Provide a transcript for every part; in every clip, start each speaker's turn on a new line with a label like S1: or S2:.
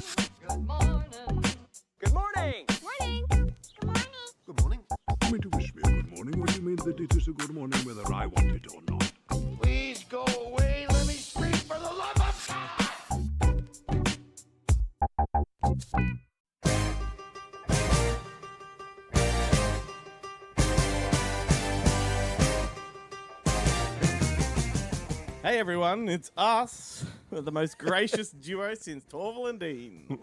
S1: Good morning.
S2: Good morning.
S3: Morning. Good morning.
S4: Good morning.
S5: You mean to wish me a good morning, or do you mean that it is a good morning whether I want it or not?
S4: Please go away. Let me scream for the love of God.
S2: Hey everyone, it's us, the most gracious duo since Torval and Dean.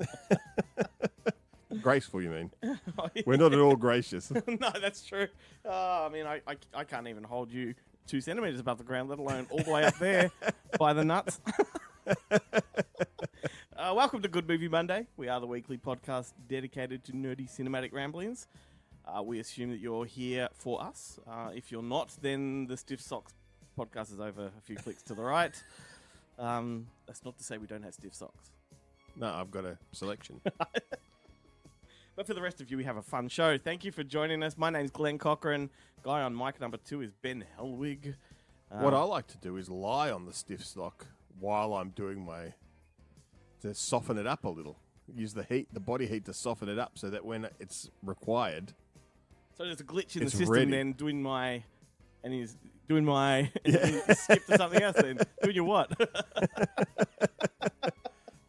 S6: Graceful, you mean? We're not at all gracious.
S2: No, that's true. I mean, I can't even hold you 2 centimeters above the ground, let alone all the way up there by the nuts. Welcome to Good Movie Monday. We are the weekly podcast dedicated to nerdy cinematic ramblings. We assume that you're here for us. If you're not, then the Stiff Socks podcast is over a few clicks to the right. That's not to say we don't have stiff socks.
S6: No, I've got a selection.
S2: But for the rest of you, we have a fun show. Thank you for joining us. My name's Glenn Cochran. Guy on mic number 2 is Ben Hellwig.
S6: What I like to do is lie on the stiff stock while I'm doing to soften it up a little. Use the heat, the body heat to soften it up so that when it's required.
S2: So there's a glitch in the
S6: It's
S2: system
S6: ready.
S2: then, and he's doing my, skip to something else then. Doing your what?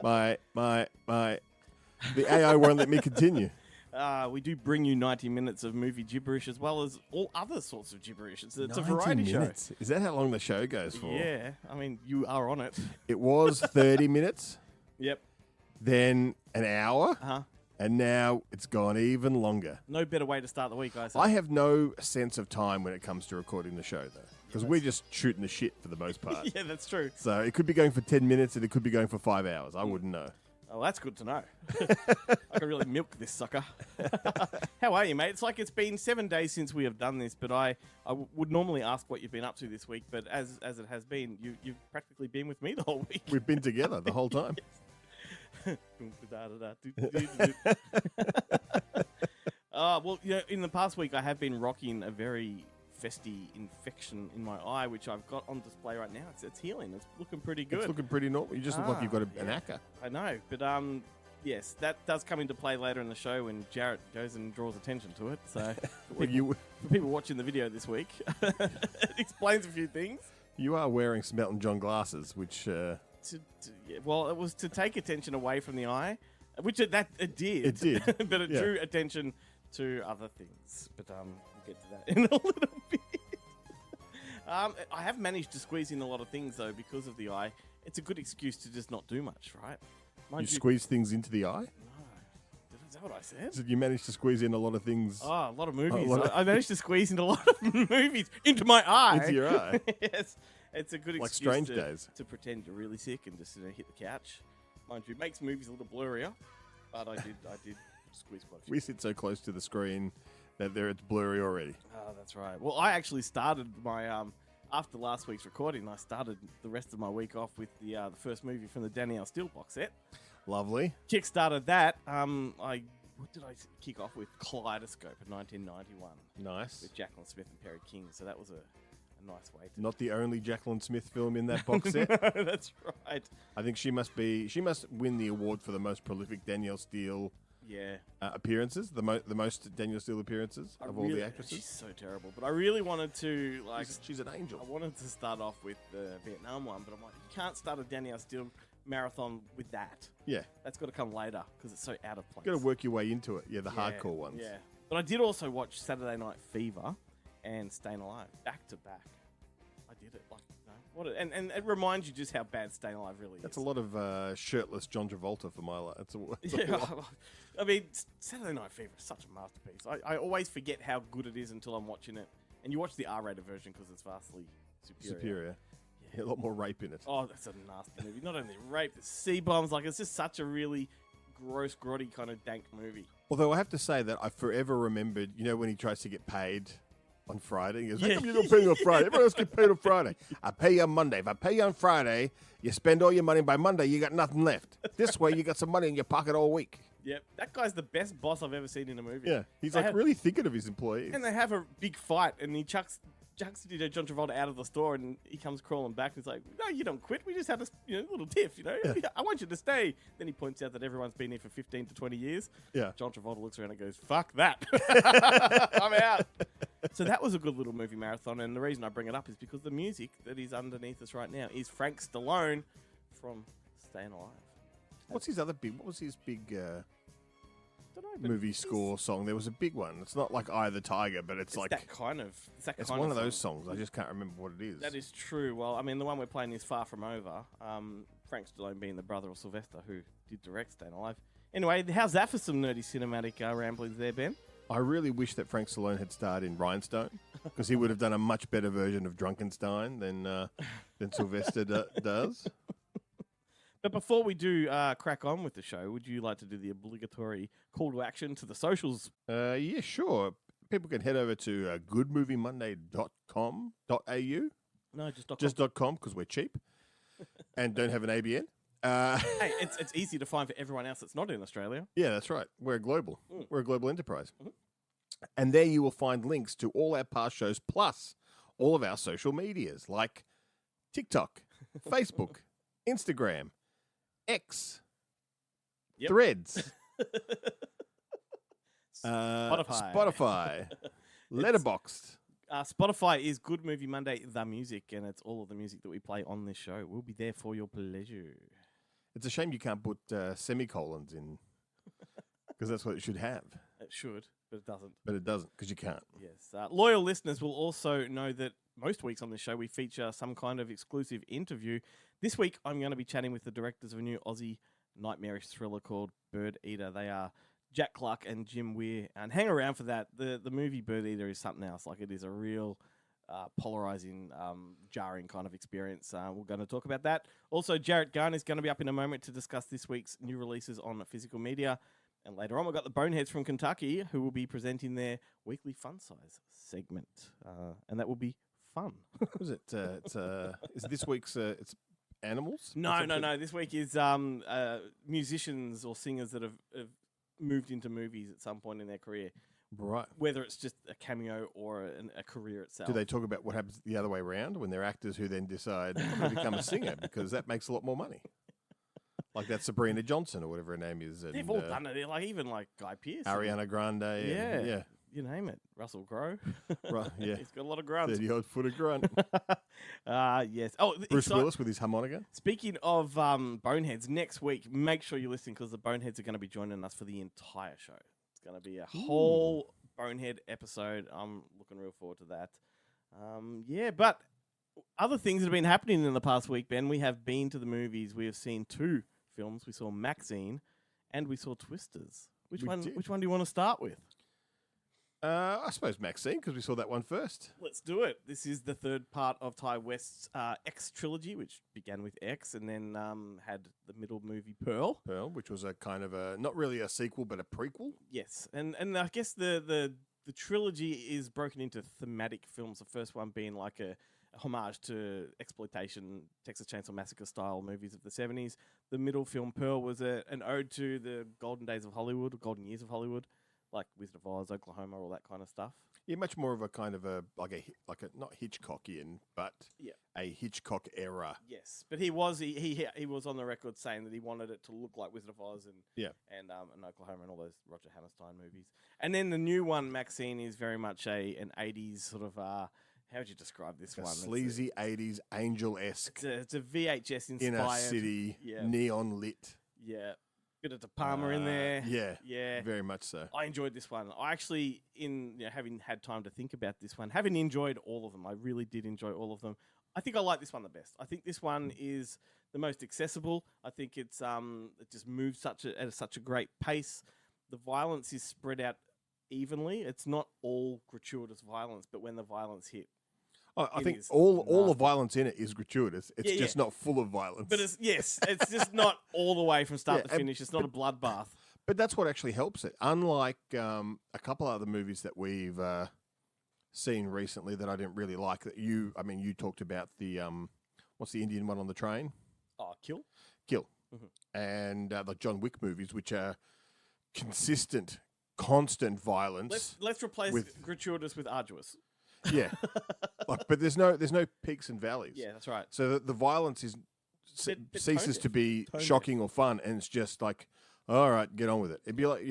S6: The AI won't let me continue.
S2: We do bring you 90 minutes of movie gibberish as well as all other sorts of gibberish. It's a variety
S6: 90 minutes.
S2: show.
S6: Is that how long the show goes for?
S2: Yeah, I mean, you are on it.
S6: It was 30 minutes,
S2: Yep.
S6: then an hour,
S2: Uh-huh.
S6: and now it's gone even longer.
S2: No better way to start the week, I say.
S6: I have no sense of time when it comes to recording the show, though, because we're just shooting the shit for the most part.
S2: Yeah, that's true.
S6: So it could be going for 10 minutes and it could be going for 5 hours. I wouldn't know.
S2: Oh, that's good to know. I can really milk this sucker. How are you, mate? It's like it's been 7 days since we have done this, but I would normally ask what you've been up to this week, but as it has been, you've practically been with me the whole week.
S6: We've been together the whole time.
S2: Well, you know, in the past week, I have been rocking a very festy infection in my eye, which I've got on display right now. It's healing. It's looking pretty good.
S6: It's looking pretty normal. You just look like you've got an acca.
S2: I know, but yes, that does come into play later in the show when Jarrett goes and draws attention to it. So for people watching the video this week, it explains a few things.
S6: You are wearing some Elton John glasses, which...
S2: Well, it was to take attention away from the eye, which it did.
S6: It did.
S2: But it drew attention to other things. But we'll get to that in a little bit. I have managed to squeeze in a lot of things, though, because of the eye. It's a good excuse to just not do much, right?
S6: You squeeze things into the eye?
S2: No. Is that what I said?
S6: So you managed to squeeze in a lot of things...
S2: Oh, a lot of movies.
S6: lot of-
S2: I managed to squeeze into a lot of movies into my eye.
S6: Into your eye?
S2: Yes. It's a good
S6: Like
S2: excuse
S6: Strange Days.
S2: to pretend you're really sick and just hit the couch. Mind you, it makes movies a little blurrier, but I did squeeze quite a few.
S6: We sit so close to the screen that it's blurry already.
S2: Oh, that's right. Well, I actually started my after last week's recording. I started the rest of my week off with the first movie from the Danielle Steele box set.
S6: Lovely.
S2: Kickstarted that. What did I kick off with? Kaleidoscope in 1991.
S6: Nice.
S2: With Jacqueline Smith and Perry King. So that was a nice way to...
S6: Not the only Jacqueline Smith film in that box set.
S2: That's right.
S6: I think she must win the award for the most prolific Danielle Steele appearances, the most Danielle Steele appearances of all the actresses.
S2: She's so terrible, but I really wanted to
S6: She's an angel.
S2: I wanted to start off with the Vietnam one, but I'm like, you can't start a Danielle Steele marathon with that.
S6: Yeah,
S2: that's got to come later because it's so out of place.
S6: Got to work your way into it. Yeah, the hardcore ones.
S2: Yeah, but I did also watch Saturday Night Fever and Staying Alive back to back. I did it and it reminds you just how bad Staying Alive really is.
S6: That's a lot of shirtless John Travolta for my life.
S2: I mean, Saturday Night Fever is such a masterpiece. I always forget how good it is until I'm watching it. And you watch the R-rated version because it's vastly superior.
S6: Yeah, a lot more rape in it.
S2: Oh, that's a nasty movie. Not only rape, the C-bombs. Like, it's just such a really gross, grotty kind of dank movie.
S6: Although I have to say that I forever remembered, when he tries to get paid on Friday. He goes, how come you don't pay me on Friday? Everyone else gets paid on Friday. I pay you on Monday. If I pay you on Friday, you spend all your money. By Monday, you got nothing left. This way, you got some money in your pocket all week.
S2: Yep, that guy's the best boss I've ever seen in a movie.
S6: Yeah, he's really thinking of his employees.
S2: And they have a big fight, and he chucks John Travolta out of the store, and he comes crawling back, and he's like, "No, you don't quit. We just had a little tiff, I want you to stay." Then he points out that everyone's been here for 15 to 20 years.
S6: Yeah.
S2: John Travolta looks around and goes, "Fuck that, I'm out." So that was a good little movie marathon, and the reason I bring it up is because the music that is underneath us right now is Frank Stallone from Staying Alive.
S6: What was his big
S2: Don't know, but
S6: movie
S2: it's-
S6: score song? There was a big one. It's not like Eye of the Tiger, but it's like
S2: that kind of.
S6: it's one of those songs. I just can't remember what it is.
S2: That is true. Well, I mean, the one we're playing is Far From Over. Frank Stallone being the brother of Sylvester, who did direct Staying Alive. Anyway, how's that for some nerdy cinematic ramblings there, Ben?
S6: I really wish that Frank Stallone had starred in Rhinestone, because he would have done a much better version of Drunkenstein than Sylvester does.
S2: But before we do crack on with the show, would you like to do the obligatory call to action to the socials?
S6: Yeah, sure. People can head over to goodmoviemonday.com.au.
S2: No, just
S6: Just .com, because we're cheap and don't have an ABN.
S2: Hey, it's easy to find for everyone else that's not in Australia.
S6: Yeah, that's right. We're global. We're a global enterprise. And there you will find links to all our past shows, plus all of our social medias like TikTok, Facebook, Instagram, X,
S2: Yep.
S6: Threads,
S2: Spotify.
S6: Letterboxd.
S2: Spotify is Good Movie Monday, the music, and it's all of the music that we play on this show. We'll be there for your pleasure.
S6: It's a shame you can't put semicolons in, because that's what it should have.
S2: It should, but it doesn't.
S6: But it doesn't, because you can't.
S2: Yes. Loyal listeners will also know that most weeks on this show we feature some kind of exclusive interview. This week I'm going to be chatting with the directors of a new Aussie nightmarish thriller called Bird Eater. They are Jack Clark and Jim Weir. And hang around for that. The movie Bird Eater is something else. Like, it is a real polarizing, jarring kind of experience. We're going to talk about that. Also, Jarrett Gunn is going to be up in a moment to discuss this week's new releases on physical media. And later on, we've got the Boneheads from Kentucky, who will be presenting their weekly fun size segment. And that will be fun.
S6: Was it? Is this week's? It's animals.
S2: No. This week is musicians or singers that have moved into movies at some point in their career.
S6: Right.
S2: Whether it's just a cameo or a career itself.
S6: Do they talk about what happens the other way around when they're actors who then decide to become a singer, because that makes a lot more money? Like that Sabrina Johnson or whatever her name is. And,
S2: They've all done it. Like, even like Guy Pearce.
S6: Ariana Grande.
S2: Yeah.
S6: Yeah.
S2: You name it. Russell Crowe.
S6: Right. Yeah.
S2: He's got a lot of grunt.
S6: 30-odd foot of grunt.
S2: Yes. Oh,
S6: Bruce Willis with his harmonica.
S2: Speaking of Boneheads, next week, make sure you listen, because the Boneheads are going to be joining us for the entire show. It's going to be a whole Bonehead episode. I'm looking real forward to that. Yeah, but other things that have been happening in the past week, Ben, we have been to the movies. We have seen 2 films. We saw Maxine and we saw Twisters. Which
S6: We
S2: one?
S6: did.
S2: Which one do you want to start with?
S6: I suppose Maxine, because we saw that one first.
S2: Let's do it. This is the third part of Ty West's X trilogy, which began with X and then had the middle movie Pearl.
S6: Pearl, which was a kind of a, not really a sequel, but a prequel.
S2: Yes, and I guess the trilogy is broken into thematic films. The first one being like a homage to exploitation, Texas Chainsaw Massacre style movies of the 70s. The middle film Pearl was an ode to the golden days of Hollywood, golden years of Hollywood, like Wizard of Oz, Oklahoma, all that kind of stuff.
S6: Yeah, much more of a kind of a not Hitchcockian, but
S2: Yeah.
S6: a Hitchcock era.
S2: Yes, but he was on the record saying that he wanted it to look like Wizard of Oz and Oklahoma and all those Roger Hammerstein movies. And then the new one, Maxine, is very much an 80s sort of how would you describe this
S6: A
S2: one?
S6: sleazy 80s angel-esque
S2: It's a VHS inspired
S6: inner city,
S2: yeah.
S6: neon lit.
S2: Yeah, bit of De Palma in there.
S6: Yeah, very much so.
S2: I enjoyed this one. I actually, having had time to think about this one, having enjoyed all of them, I really did enjoy all of them. I think I like this one the best. I think this one is the most accessible. I think it's it just moves at such a great pace. The violence is spread out evenly. It's not all gratuitous violence, but when the violence hit,
S6: I
S2: It
S6: think
S2: is
S6: all the
S2: nasty.
S6: violence in it is gratuitous. It's just not full of violence.
S2: but it's just not all the way from start
S6: Yeah,
S2: to finish. It's not a bloodbath.
S6: But that's what actually helps it. Unlike a couple other movies that we've seen recently that I didn't really like. You talked about the what's the Indian one on the train?
S2: Oh, Kill.
S6: And the John Wick movies, which are constant violence.
S2: Let's replace
S6: with-
S2: gratuitous with arduous.
S6: Yeah, but there's no peaks and valleys.
S2: Yeah, that's right.
S6: So the violence is
S2: Bit
S6: ceases
S2: tone
S6: to be
S2: deaf.
S6: shocking or fun, and it's just like, all right, get on with it. It'd be like,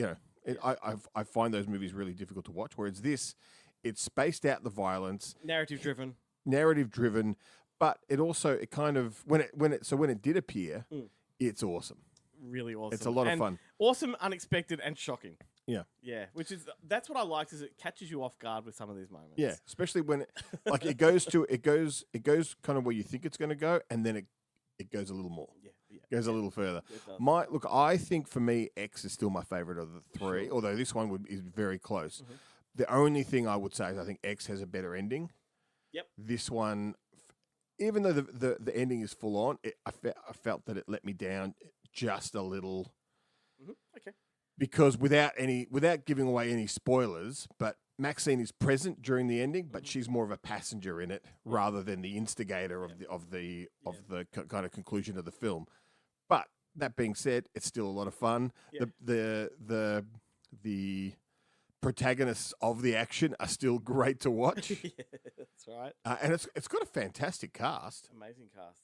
S6: I find those movies really difficult to watch. Whereas this, it's spaced out the violence,
S2: Narrative driven.
S6: narrative driven, but it kind of when it did appear, it's awesome.
S2: Really awesome.
S6: It's a lot of
S2: And
S6: fun.
S2: Awesome, unexpected, and shocking.
S6: Yeah.
S2: Yeah, that's what I liked is it catches you off guard with some of these moments.
S6: Yeah, especially when it goes kind of where you think it's going to go, and then it goes a little more.
S2: Yeah.
S6: Goes a little further.
S2: It does.
S6: I think for me, X is still my favorite of the three, although this one is very close.
S2: Mm-hmm.
S6: The only thing I would say is I think X has a better ending.
S2: Yep.
S6: This one, even though the ending is full on, I felt that it let me down just a little.
S2: Mm-hmm. Okay.
S6: Because without giving away any spoilers, but Maxine is present during the ending, but she's more of a passenger in it rather than the instigator of the kind of conclusion of the film. But that being said, it's still a lot of fun.
S2: Yeah.
S6: The protagonists of the action are still great to watch,
S2: Yeah, that's right.
S6: and it's got a fantastic cast.
S2: Amazing cast.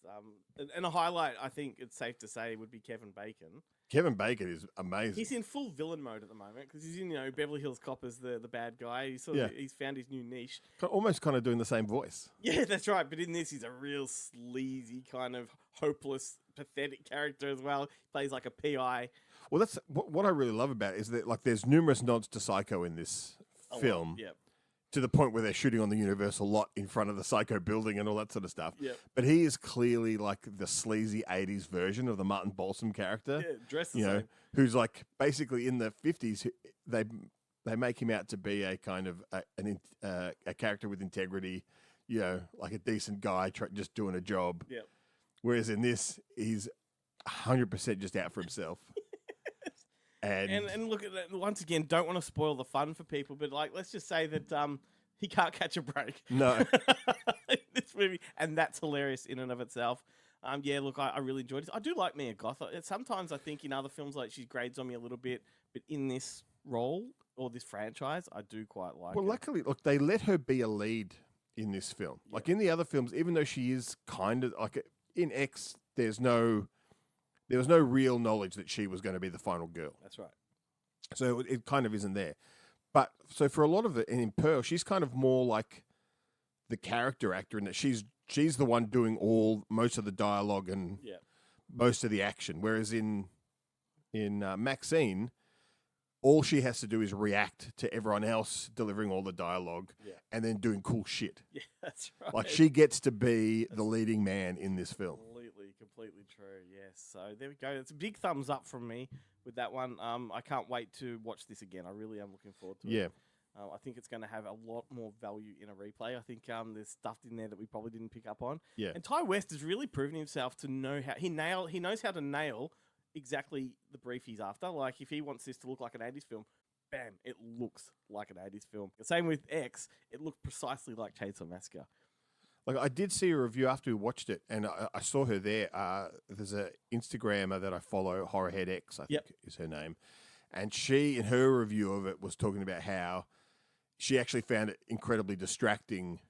S2: And a highlight, I think it's safe to say, would be Kevin Bacon.
S6: Kevin Bacon is amazing.
S2: He's in full villain mode at the moment because he's in Beverly Hills Cop as the bad guy. He's found his new niche.
S6: Almost kind of doing the same voice.
S2: Yeah, that's right. But in this, he's a real sleazy kind of hopeless, pathetic character as well. He plays like a PI.
S6: Well, that's what I really love about it is that there's numerous nods to Psycho in this film.
S2: Yeah.
S6: To the point where they're shooting on the Universal lot in front of the Psycho building and all that sort of stuff.
S2: Yep.
S6: But he is clearly like the sleazy 80s version of the Martin Balsam character.
S2: Yeah, dressed the same.
S6: Who's like basically in the 50s, they make him out to be a kind of a character with integrity, like a decent guy just doing a job.
S2: Yep.
S6: Whereas in this, he's 100% just out for himself.
S2: And look at that, once again, don't want to spoil the fun for people, but let's just say that he can't catch a break.
S6: No.
S2: In this movie, and that's hilarious in and of itself. Look, I really enjoyed it. I do like Mia Goth. Sometimes I think in other films she grades on me a little bit, but in this role or this franchise, I do quite like.
S6: Well,
S2: it.
S6: luckily, look, they let her be a lead in this film.
S2: Yeah.
S6: Like in the other films, even though she is kind of like in X, there was no real knowledge that she was going to be the final girl.
S2: That's right.
S6: So it kind of isn't there. But so for a lot of it, and in Pearl, she's kind of more like the character actor in that she's the one doing most of the dialogue and most of the action. Whereas in Maxine, all she has to do is react to everyone else delivering all the dialogue and then doing cool shit.
S2: Yeah, that's right.
S6: Like she gets to be the leading man in this film.
S2: Completely true. Yes. So there we go. It's a big thumbs up from me with that one. I can't wait to watch this again. I really am looking forward to it.
S6: Yeah.
S2: I think it's going to have a lot more value in a replay. I think there's stuff in there that we probably didn't pick up on.
S6: Yeah.
S2: And Ty West has really proven himself to know how he knows how to nail exactly the brief he's after. Like if he wants this to look like an 80s film, bam, it looks like an 80s film. The same with X, it looked precisely like Chainsaw Massacre.
S6: Like I did see a review after we watched it, and I saw her there. There's a Instagrammer that I follow, HorrorheadX, I think is her name, and she, in her review of it, was talking about how she actually found it incredibly distracting,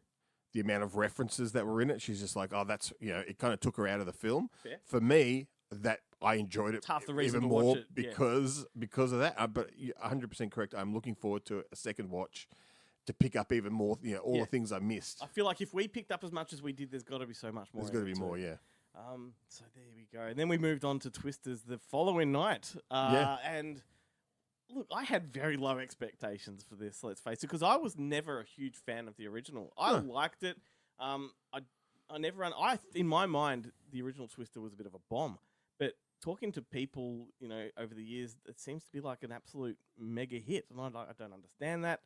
S6: the amount of references that were in it. She's just like, oh, that's it kind of took her out of the film.
S2: Fair.
S6: For me, that I enjoyed it
S2: It's half the reason
S6: even
S2: to watch
S6: more
S2: it,
S6: because of that. But you're 100% correct. I'm looking forward to a second watch to pick up even more, all the things I missed.
S2: I feel like if we picked up as much as we did, there's got to be so much more.
S6: There's got to be more, yeah.
S2: So there we go. And then we moved on to Twisters the following night. And look, I had very low expectations for this, let's face it, because I was never a huge fan of the original. I liked it. In my mind, the original Twister was a bit of a bomb. But talking to people, over the years, it seems to be like an absolute mega hit. And I don't understand that.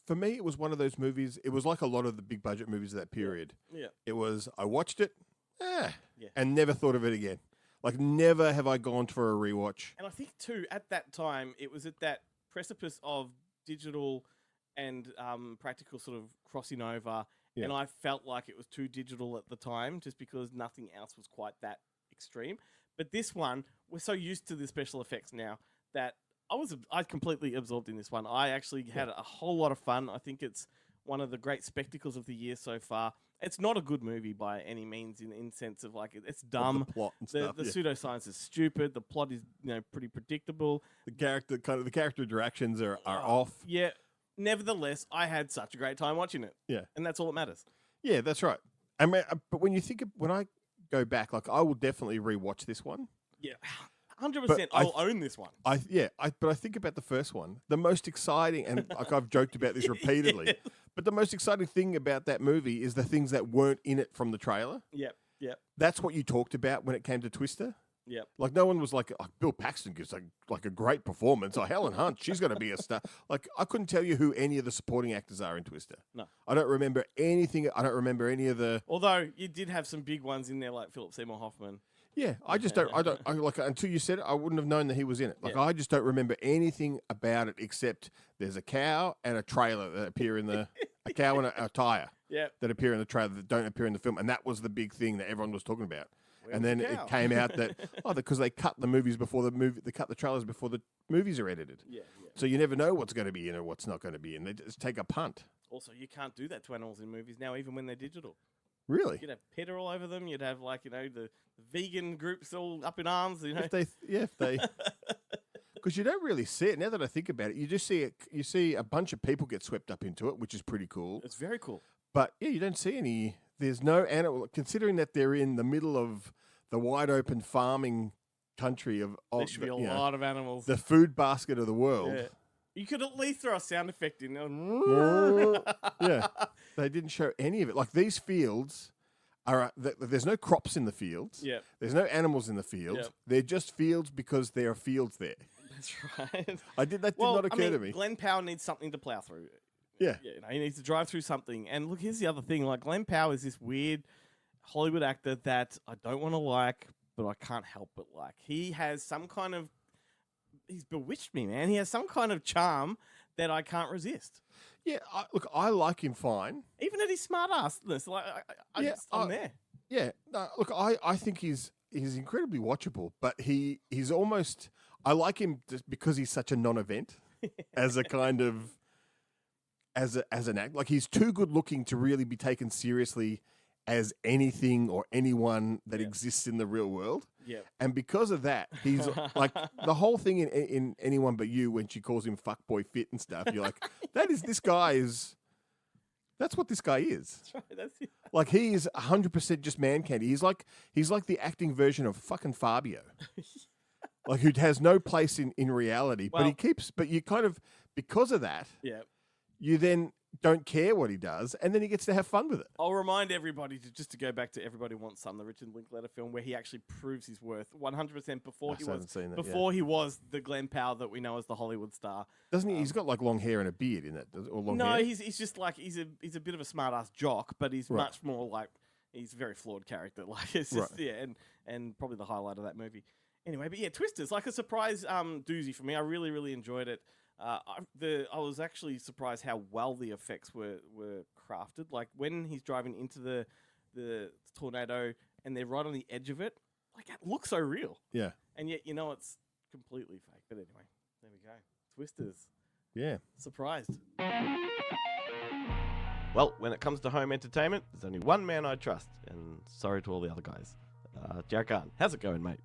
S6: For me, it was one of those movies. It was like a lot of the big budget movies of that period.
S2: Yeah.
S6: It was, I watched it, and never thought of it again. Like, never have I gone for a rewatch.
S2: And I think, too, at that time, it was at that precipice of digital and practical sort of crossing over. Yeah. And I felt like it was too digital at the time just because nothing else was quite that extreme. But this one, we're so used to the special effects now that I completely absorbed in this one. I actually had a whole lot of fun. I think it's one of the great spectacles of the year so far. It's not a good movie by any means in sense of like it's dumb.
S6: The plot and
S2: The
S6: stuff. yeah.
S2: pseudoscience is stupid. The plot is pretty predictable.
S6: The character interactions are off.
S2: Yeah. Nevertheless, I had such a great time watching it.
S6: Yeah.
S2: And that's all that matters.
S6: Yeah, that's right. I mean, but when I go back, like I will definitely rewatch this one.
S2: Yeah. 100%.
S6: But
S2: I'll own this one.
S6: But I think about the first one. The most exciting, and like I've joked about this repeatedly,
S2: Yes.
S6: but the most exciting thing about that movie is the things that weren't in it from the trailer.
S2: Yep. Yep.
S6: That's what you talked about when it came to Twister.
S2: Yep.
S6: Like no one was like, oh, Bill Paxton gives like a great performance. Oh, Helen Hunt, she's going to be a star. Like I couldn't tell you who any of the supporting actors are in Twister.
S2: No.
S6: I don't remember anything. I don't remember any of the.
S2: Although you did have some big ones in there like Philip Seymour Hoffman.
S6: Yeah, I just don't. I like until you said it, I wouldn't have known that he was in it. Like I just don't remember anything about it except there's a cow and a trailer that appear in the a cow and a tire.
S2: Yeah.
S6: That appear in the trailer that don't appear in the film, and that was the big thing that everyone was talking about.
S2: Where
S6: and
S2: was
S6: then
S2: the cow?
S6: it came out that because they cut the movies before the movie, they cut the trailers before the movies are edited.
S2: Yeah.
S6: So you never know what's going to be in or what's not going to be in. They just take a punt.
S2: Also, you can't do that to animals in movies now, even when they're digital.
S6: Really?
S2: You'd have PETA all over them. You'd have the vegan groups all up in arms.
S6: If they, because you don't really see it. Now that I think about it, you just see it. You see a bunch of people get swept up into it, which is pretty cool.
S2: It's very cool.
S6: But yeah, you don't see any. There's no animal. Considering that they're in the middle of the wide open farming country of
S2: There should be a lot of animals.
S6: the food basket of the world.
S2: Yeah. You could at least throw a sound effect in there.
S6: Yeah, they didn't show any of it. Like these fields are. There's no crops in the fields.
S2: Yeah.
S6: There's no animals in the fields.
S2: Yep.
S6: They're just fields because there are fields there.
S2: That's right.
S6: That did not occur to me.
S2: Glenn Powell needs something to plow through.
S6: Yeah.
S2: He needs to drive through something. And look, here's the other thing. Like Glenn Powell is this weird Hollywood actor that I don't want to like, but I can't help but like. He has some kind of. He's bewitched me, man. He has some kind of charm that I can't resist.
S6: Yeah, I like him fine.
S2: Even at his smart assness, like I'm there.
S6: Yeah, no, look, I think he's incredibly watchable, but he's almost. I like him just because he's such a non-event as a kind of as an act. Like he's too good looking to really be taken seriously as anything or anyone that exists in the real world.
S2: Yeah.
S6: And because of that, he's like the whole thing in Anyone But You when she calls him fuckboy fit and stuff. You're like, this guy is. That's what this guy is.
S2: That's right. That's it.
S6: Like he is 100% just man candy. He's like the acting version of fucking Fabio. Like who has no place in reality,
S2: Well-
S6: but you kind of because of that,
S2: Yeah.
S6: you then don't care what he does, and then he gets to have fun with it.
S2: I'll remind everybody to go back to Everybody Wants Some, the Richard Linklater film, where he actually proves his worth 100% before
S6: still haven't seen that,
S2: before he was the Glenn Powell that we know as the Hollywood star.
S6: Doesn't he? He's got like long hair and a beard in it, or long
S2: No,
S6: hair.
S2: he's just like he's a bit of a smart ass jock, but he's
S6: Right.
S2: much more like he's a very flawed character. Like it's just and probably the highlight of that movie. Anyway, but yeah, Twisters like a surprise doozy for me. I really really enjoyed it. I was actually surprised how well the effects were crafted. Like when he's driving into the tornado and they're right on the edge of it, like it looks so real.
S6: Yeah,
S2: And yet it's completely fake. But anyway, there we go. Twisters.
S6: yeah.
S2: Surprised. Well, when it comes to home entertainment, there's only one man I trust, and sorry to all the other guys. Jack Arn, how's it going, mate?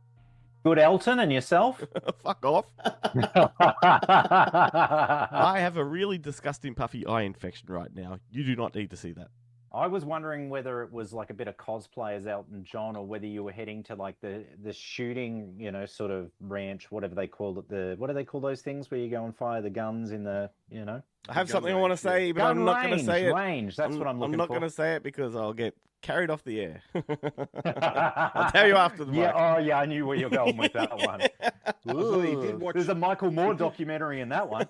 S3: Good, Elton, and yourself?
S2: Fuck off. I have a really disgusting puffy eye infection right now. You do not need to see that.
S3: I was wondering whether it was like a bit of cosplay as Elton John, or whether you were heading to like the shooting, sort of ranch, whatever they call it. What do they call those things where you go and fire the guns in the,
S2: I have something I want to say, but I'm not going to say it.
S3: Range. That's what I'm looking for.
S2: I'm not going to say it because I'll get carried off the air. I'll tell you after the mic.
S3: I knew where you're going with that one.
S6: He did watch.
S3: There's a Michael Moore documentary in that one.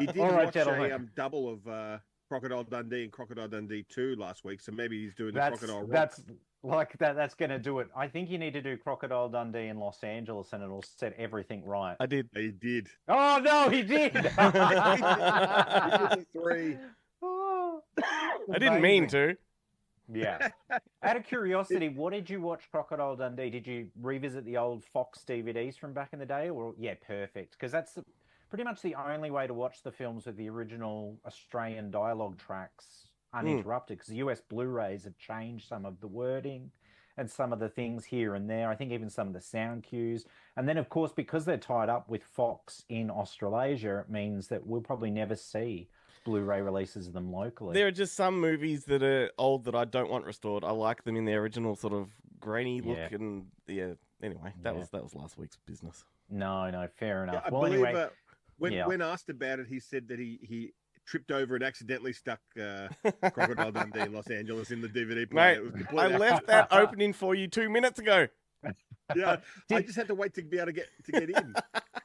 S6: He did
S3: all right,
S6: watch
S3: gentlemen.
S6: a double of Crocodile Dundee and Crocodile Dundee 2 last week, so maybe he's doing the
S3: That's
S6: Crocodile Rock.
S3: that's like that. That's going to do it. I think you need to do Crocodile Dundee in Los Angeles, and it'll set everything right.
S2: I did.
S6: He did.
S3: Oh no, he did.
S6: 3.
S3: Oh,
S2: I didn't mean
S3: amazing.
S2: to.
S3: Yeah. Out of curiosity, what did you watch Crocodile Dundee? Did you revisit the old Fox DVDs from back in the day? Or perfect, because pretty much the only way to watch the films with the original Australian dialogue tracks uninterrupted, because the US Blu-rays have changed some of the wording and some of the things here and there. I think even some of the sound cues. And then, of course, because they're tied up with Fox in Australasia, it means that we'll probably never see Blu-ray releases of them locally.
S2: There are just some movies that are old that I don't want restored. I like them in their original sort of grainy look, and anyway, that was last week's business.
S3: No, fair enough.
S6: I
S3: well,
S6: believe
S3: anyway,
S6: when asked about it, he said that he tripped over and accidentally stuck Crocodile Dundee in Los Angeles in the DVD player.
S2: Mate, I left that opening for you 2 minutes ago.
S6: Yeah, I just had to wait to be able to get in.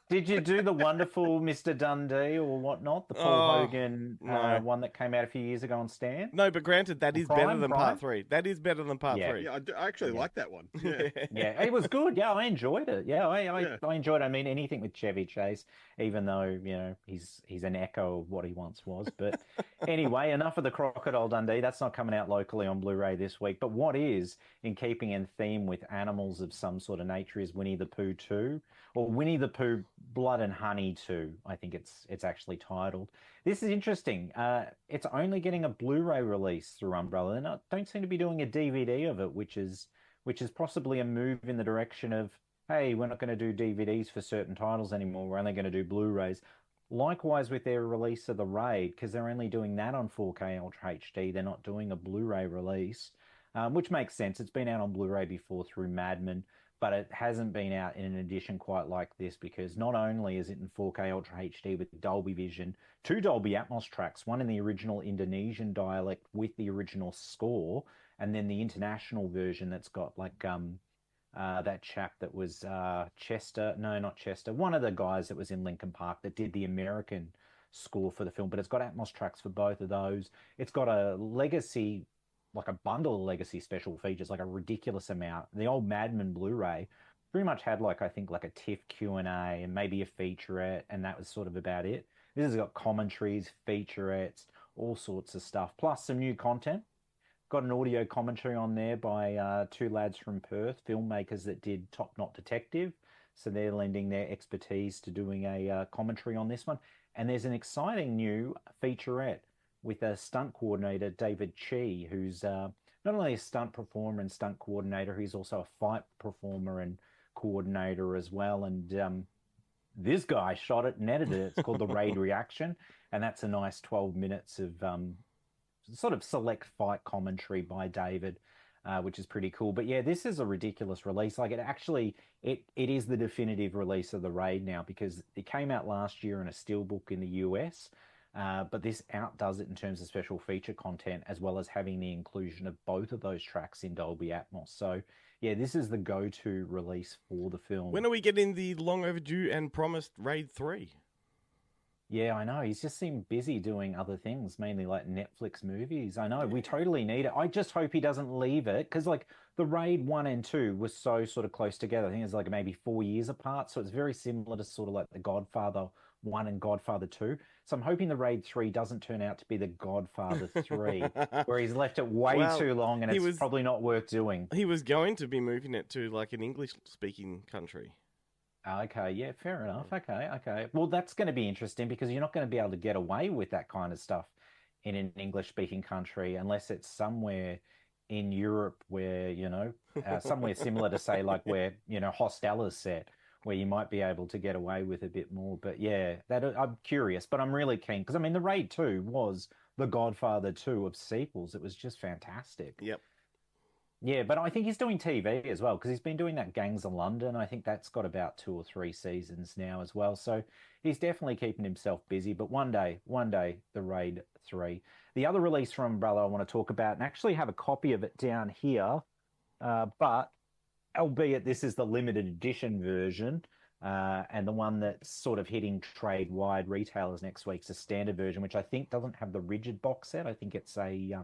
S3: Did you do the wonderful Mr. Dundee or whatnot? The Paul Hogan one that came out a few years ago on Stan?
S2: No, but granted, that is better than part 3. That is better than part 3.
S6: Yeah, I actually like that one. Yeah.
S3: Yeah, it was good. Yeah, I enjoyed it. Yeah, I enjoyed it. I mean, anything with Chevy Chase, even though, he's an echo of what he once was. But anyway, enough of the Crocodile Dundee. That's not coming out locally on Blu-ray this week. But what is, in keeping in theme with animals of some sort of nature, is Winnie the Pooh 2, or Winnie the Pooh Blood and Honey 2, I think it's actually titled. This is interesting. It's only getting a Blu-ray release through Umbrella, and don't seem to be doing a DVD of it, which is possibly a move in the direction of, hey, we're not going to do DVDs for certain titles anymore. We're only going to do Blu-rays. Likewise with their release of The Raid, because they're only doing that on 4K Ultra HD. They're not doing a Blu-ray release, which makes sense. It's been out on Blu-ray before through Madman, but it hasn't been out in an edition quite like this, because not only is it in 4K Ultra HD with Dolby Vision, 2 Dolby Atmos tracks, one in the original Indonesian dialect with the original score, and then the international version that's got like that chap that was Chester, no, not Chester, one of the guys that was in Linkin Park that did the American score for the film, but it's got Atmos tracks for both of those. It's got a legacy, like a bundle of legacy special features, like a ridiculous amount. The old Madman Blu-ray pretty much had I think a TIFF Q&A and maybe a featurette, and that was sort of about it. This has got commentaries, featurettes, all sorts of stuff, plus some new content. Got an audio commentary on there by 2 lads from Perth, filmmakers that did Top Knot Detective. So they're lending their expertise to doing a commentary on this one. And there's an exciting new featurette with a stunt coordinator, David Chee, who's not only a stunt performer and stunt coordinator, he's also a fight performer and coordinator as well. And this guy shot it and edited it. It's called The Raid Reaction. And that's a nice 12 minutes of sort of select fight commentary by David, which is pretty cool. But yeah, this is a ridiculous release. Like it is the definitive release of The Raid now, because it came out last year in a steelbook in the US. But this outdoes it in terms of special feature content, as well as having the inclusion of both of those tracks in Dolby Atmos. So, yeah, this is the go-to release for the film.
S2: When are we getting the long overdue and promised Raid 3?
S3: Yeah, I know. He's just seemed busy doing other things, mainly like Netflix movies. I know. We totally need it. I just hope he doesn't leave it, because the Raid 1 and 2 was so sort of close together. I think it's maybe 4 years apart. So it's very similar to sort of like The Godfather 1 and Godfather 2. So I'm hoping the Raid 3 doesn't turn out to be The Godfather 3, where he's left it way too long and it's probably not worth doing.
S2: He was going to be moving it to an English-speaking country.
S3: Okay, yeah, fair enough. Okay. Well, that's going to be interesting, because you're not going to be able to get away with that kind of stuff in an English-speaking country unless it's somewhere in Europe where, somewhere similar to, say, like where, Hostel is set, where you might be able to get away with a bit more. But yeah, I'm curious, but I'm really keen, because, the Raid 2 was The Godfather 2 of sequels. It was just fantastic.
S2: Yep.
S3: Yeah, but I think he's doing TV as well, because he's been doing that Gangs of London. I think that's got about 2 or 3 seasons now as well. So he's definitely keeping himself busy. But one day, the Raid 3. The other release from Umbrella I want to talk about, and actually have a copy of it down here, but albeit this is the limited edition version, and the one that's sort of hitting trade-wide retailers next week's a standard version, which I think doesn't have the rigid box set. I think it's a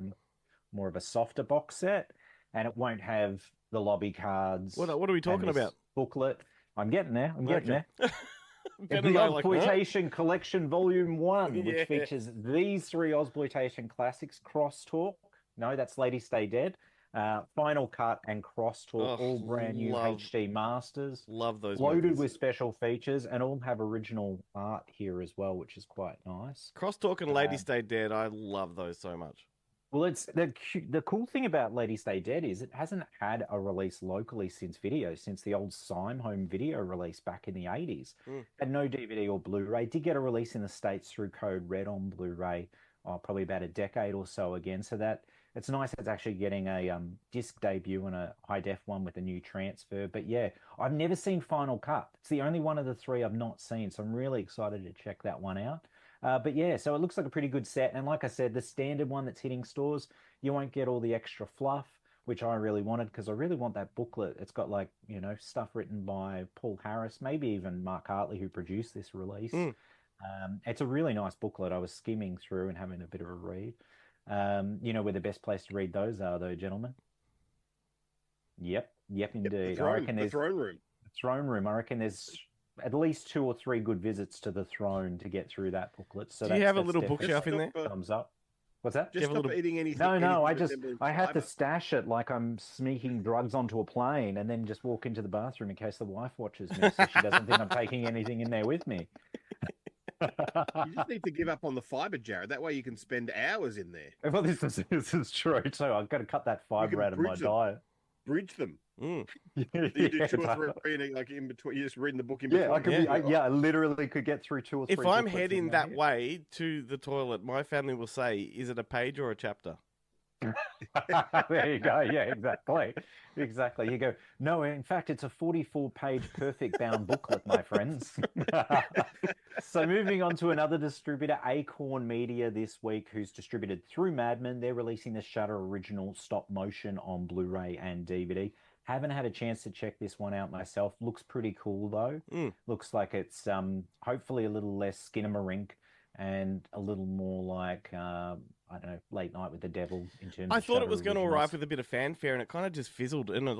S3: more of a softer box set. And it won't have the lobby cards.
S2: What are we talking about?
S3: Booklet. I'm getting there. It's the
S2: Ozploitation
S3: Collection Volume 1, which features these 3 Ozploitation classics: Crosstalk. No, that's Lady Stay Dead. Final Cut and Crosstalk,
S2: Oh,
S3: all brand new HD masters,
S2: Love those
S3: loaded
S2: movies.
S3: with special features, and all have original art here as well, which is quite nice.
S2: Crosstalk and Lady Stay Dead, I love those so much.
S3: Well, it's the cool thing about Lady Stay Dead is it hasn't had a release locally since the old Sime Home video release back in the 80s. Had no DVD or Blu-ray. Did get a release in the States through Code Red on Blu-ray, probably about a decade or so again. So that it's nice it's actually getting a disc debut and a high def one with a new transfer. But yeah, I've never seen Final Cut. It's the only one of the three I've not seen, so I'm really excited to check that one out. But yeah, so it looks like a pretty good set. And like I said, the standard one that's hitting stores, you won't get all the extra fluff, which I really wanted because I really want that booklet. It's got like, stuff written by Paul Harris, maybe even Mark Hartley, who produced this release. It's a really nice booklet. I was skimming through and having a bit of a read. You know where the best place to read those are, though, gentlemen? Yep, indeed.
S6: The throne room.
S3: The throne room. I reckon there's at least 2 or 3 good visits to the throne to get through that booklet. So
S2: do you have a little bookshelf in there?
S3: Thumbs up. What's that?
S6: Just stop eating anything.
S3: No. I had to stash it like I'm sneaking drugs onto a plane, and then just walk into the bathroom in case the wife watches me, so she doesn't think I'm taking anything in there with me.
S6: You just need to give up on the fiber, Jared. That way you can spend hours in there.
S3: Well, this is true. So I've got to cut that fiber out of my diet.
S6: Bridge them.
S3: Yeah,
S6: You do 2 or 3 like in between. You're just reading the book in between.
S3: I literally could get through 2 or 3.
S2: If I'm heading that way to the toilet, my family will say, "Is it a page or a chapter?"
S3: There you go. Yeah, exactly. You go, no, in fact, it's a 44-page perfect bound booklet, my friends. So moving on to another distributor, Acorn Media this week, who's distributed through Madman. They're releasing the Shudder original stop motion on Blu-ray and DVD. Haven't had a chance to check this one out myself. Looks pretty cool, though. Looks like it's hopefully a little less Skinamarink and a little more like, I don't know, Late Night with the Devil in terms of
S2: I thought it was
S3: Shudder
S2: going to
S3: originals.
S2: arrive with a bit of fanfare, and it kind of just fizzled. And it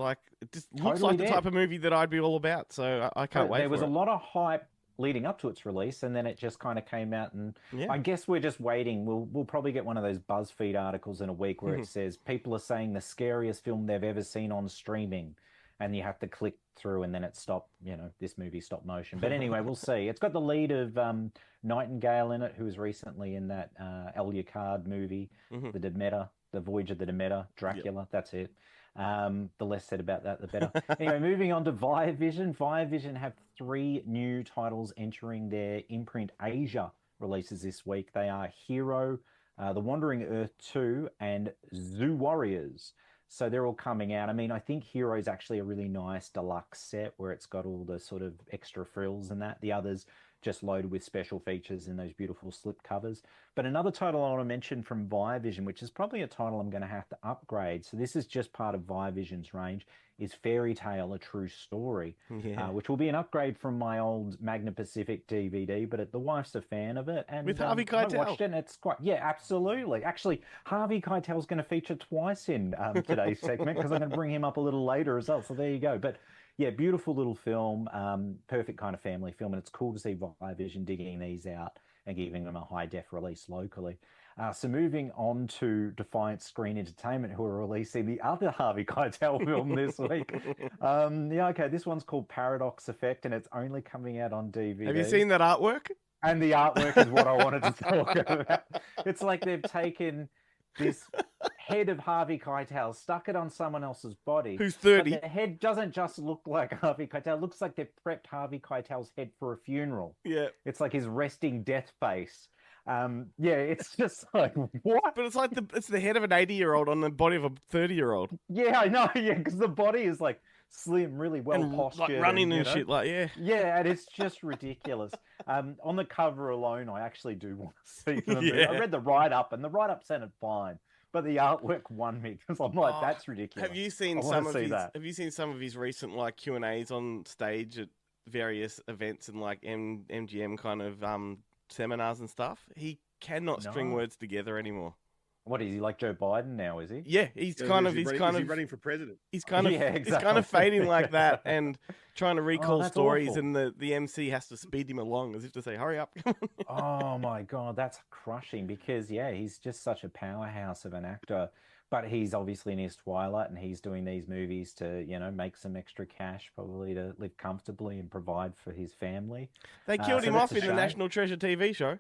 S2: just looks
S3: Totally
S2: like the
S3: did.
S2: type of movie that I'd be all about. So I can't wait
S3: There was
S2: for
S3: a
S2: it.
S3: lot of hype leading up to its release, and then it just kind of came out. And
S2: Yeah.
S3: I guess we're just waiting. We'll probably get one of those BuzzFeed articles in a week where it says people are saying the scariest film they've ever seen on streaming, and you have to click through, and then it stopped. This movie stop motion. But anyway, we'll see. It's got the lead of Nightingale in it, who was recently in that Elia Card movie, the Demeter, the Voyage of the Demeter, Dracula. That's it. The less said about that, the better. Anyway, moving on to Viavision. Viavision have 3 new titles entering their imprint Asia releases this week. They are Hero, The Wandering Earth 2, and Zoo Warriors. So they're all coming out. I mean, I think Hero is actually a really nice deluxe set where it's got all the sort of extra frills and that. The others just loaded with special features and those beautiful slip covers. But another title I want to mention from Viavision, which is probably a title I'm going to have to upgrade, so this is just part of Viavision's range, is Fairy Tale: A True Story, which will be an upgrade from my old Magna Pacific DVD, but the wife's a fan of it. And
S2: With Harvey
S3: I
S2: Keitel.
S3: watched it, and it's quite, absolutely. Actually, Harvey Keitel's going to feature twice in today's segment because I'm going to bring him up a little later as well, so there you go. But yeah, beautiful little film, perfect kind of family film, and it's cool to see Viavision digging these out and giving them a high-def release locally. So moving on to Defiant Screen Entertainment, who are releasing the other Harvey Keitel film this week. This one's called Paradox Effect, and it's only coming out on DVD.
S2: Have you seen that artwork?
S3: And the artwork is what I wanted to talk about. It's like they've taken this head of Harvey Keitel, stuck it on someone else's body.
S2: Who's 30.
S3: But the head doesn't just look like Harvey Keitel. It looks like they've prepped Harvey Keitel's head for a funeral.
S2: Yeah.
S3: It's like his resting death face. It's just like, what?
S2: But it's like it's the head of an 80-year-old on the body of a 30-year-old.
S3: Yeah, I know. Yeah, because the body is like slim, really well
S2: And
S3: postured.
S2: like running and shit, like, yeah.
S3: Yeah, and it's just ridiculous. On the cover alone, I actually do want to see them.
S2: Yeah.
S3: I read the write-up, and the write-up sounded fine. But the artwork won me because I'm like, that's ridiculous.
S2: Have you seen
S3: I wanna
S2: some of
S3: see
S2: his?
S3: that.
S2: Have you seen some of his recent like Q&As on stage at various events and like MGM kind of seminars and stuff? He cannot string
S3: No.
S2: words together anymore.
S3: What is he, like Joe Biden now? Is he?
S2: Yeah, he's
S6: Is
S2: kind of
S6: he running for president.
S2: he's kind of
S3: Yeah,
S2: he's kind of
S3: exactly.
S2: fading like that and trying to recall
S3: that's
S2: stories,
S3: awful.
S2: and the MC has to speed him along as if to say, "Hurry up!"
S3: Oh my God, that's crushing because he's just such a powerhouse of an actor. But he's obviously in his twilight, and he's doing these movies to, make some extra cash, probably to live comfortably and provide for his family.
S2: They killed
S3: so
S2: him
S3: that's
S2: off
S3: a
S2: in the
S3: shame.
S2: National Treasure TV show.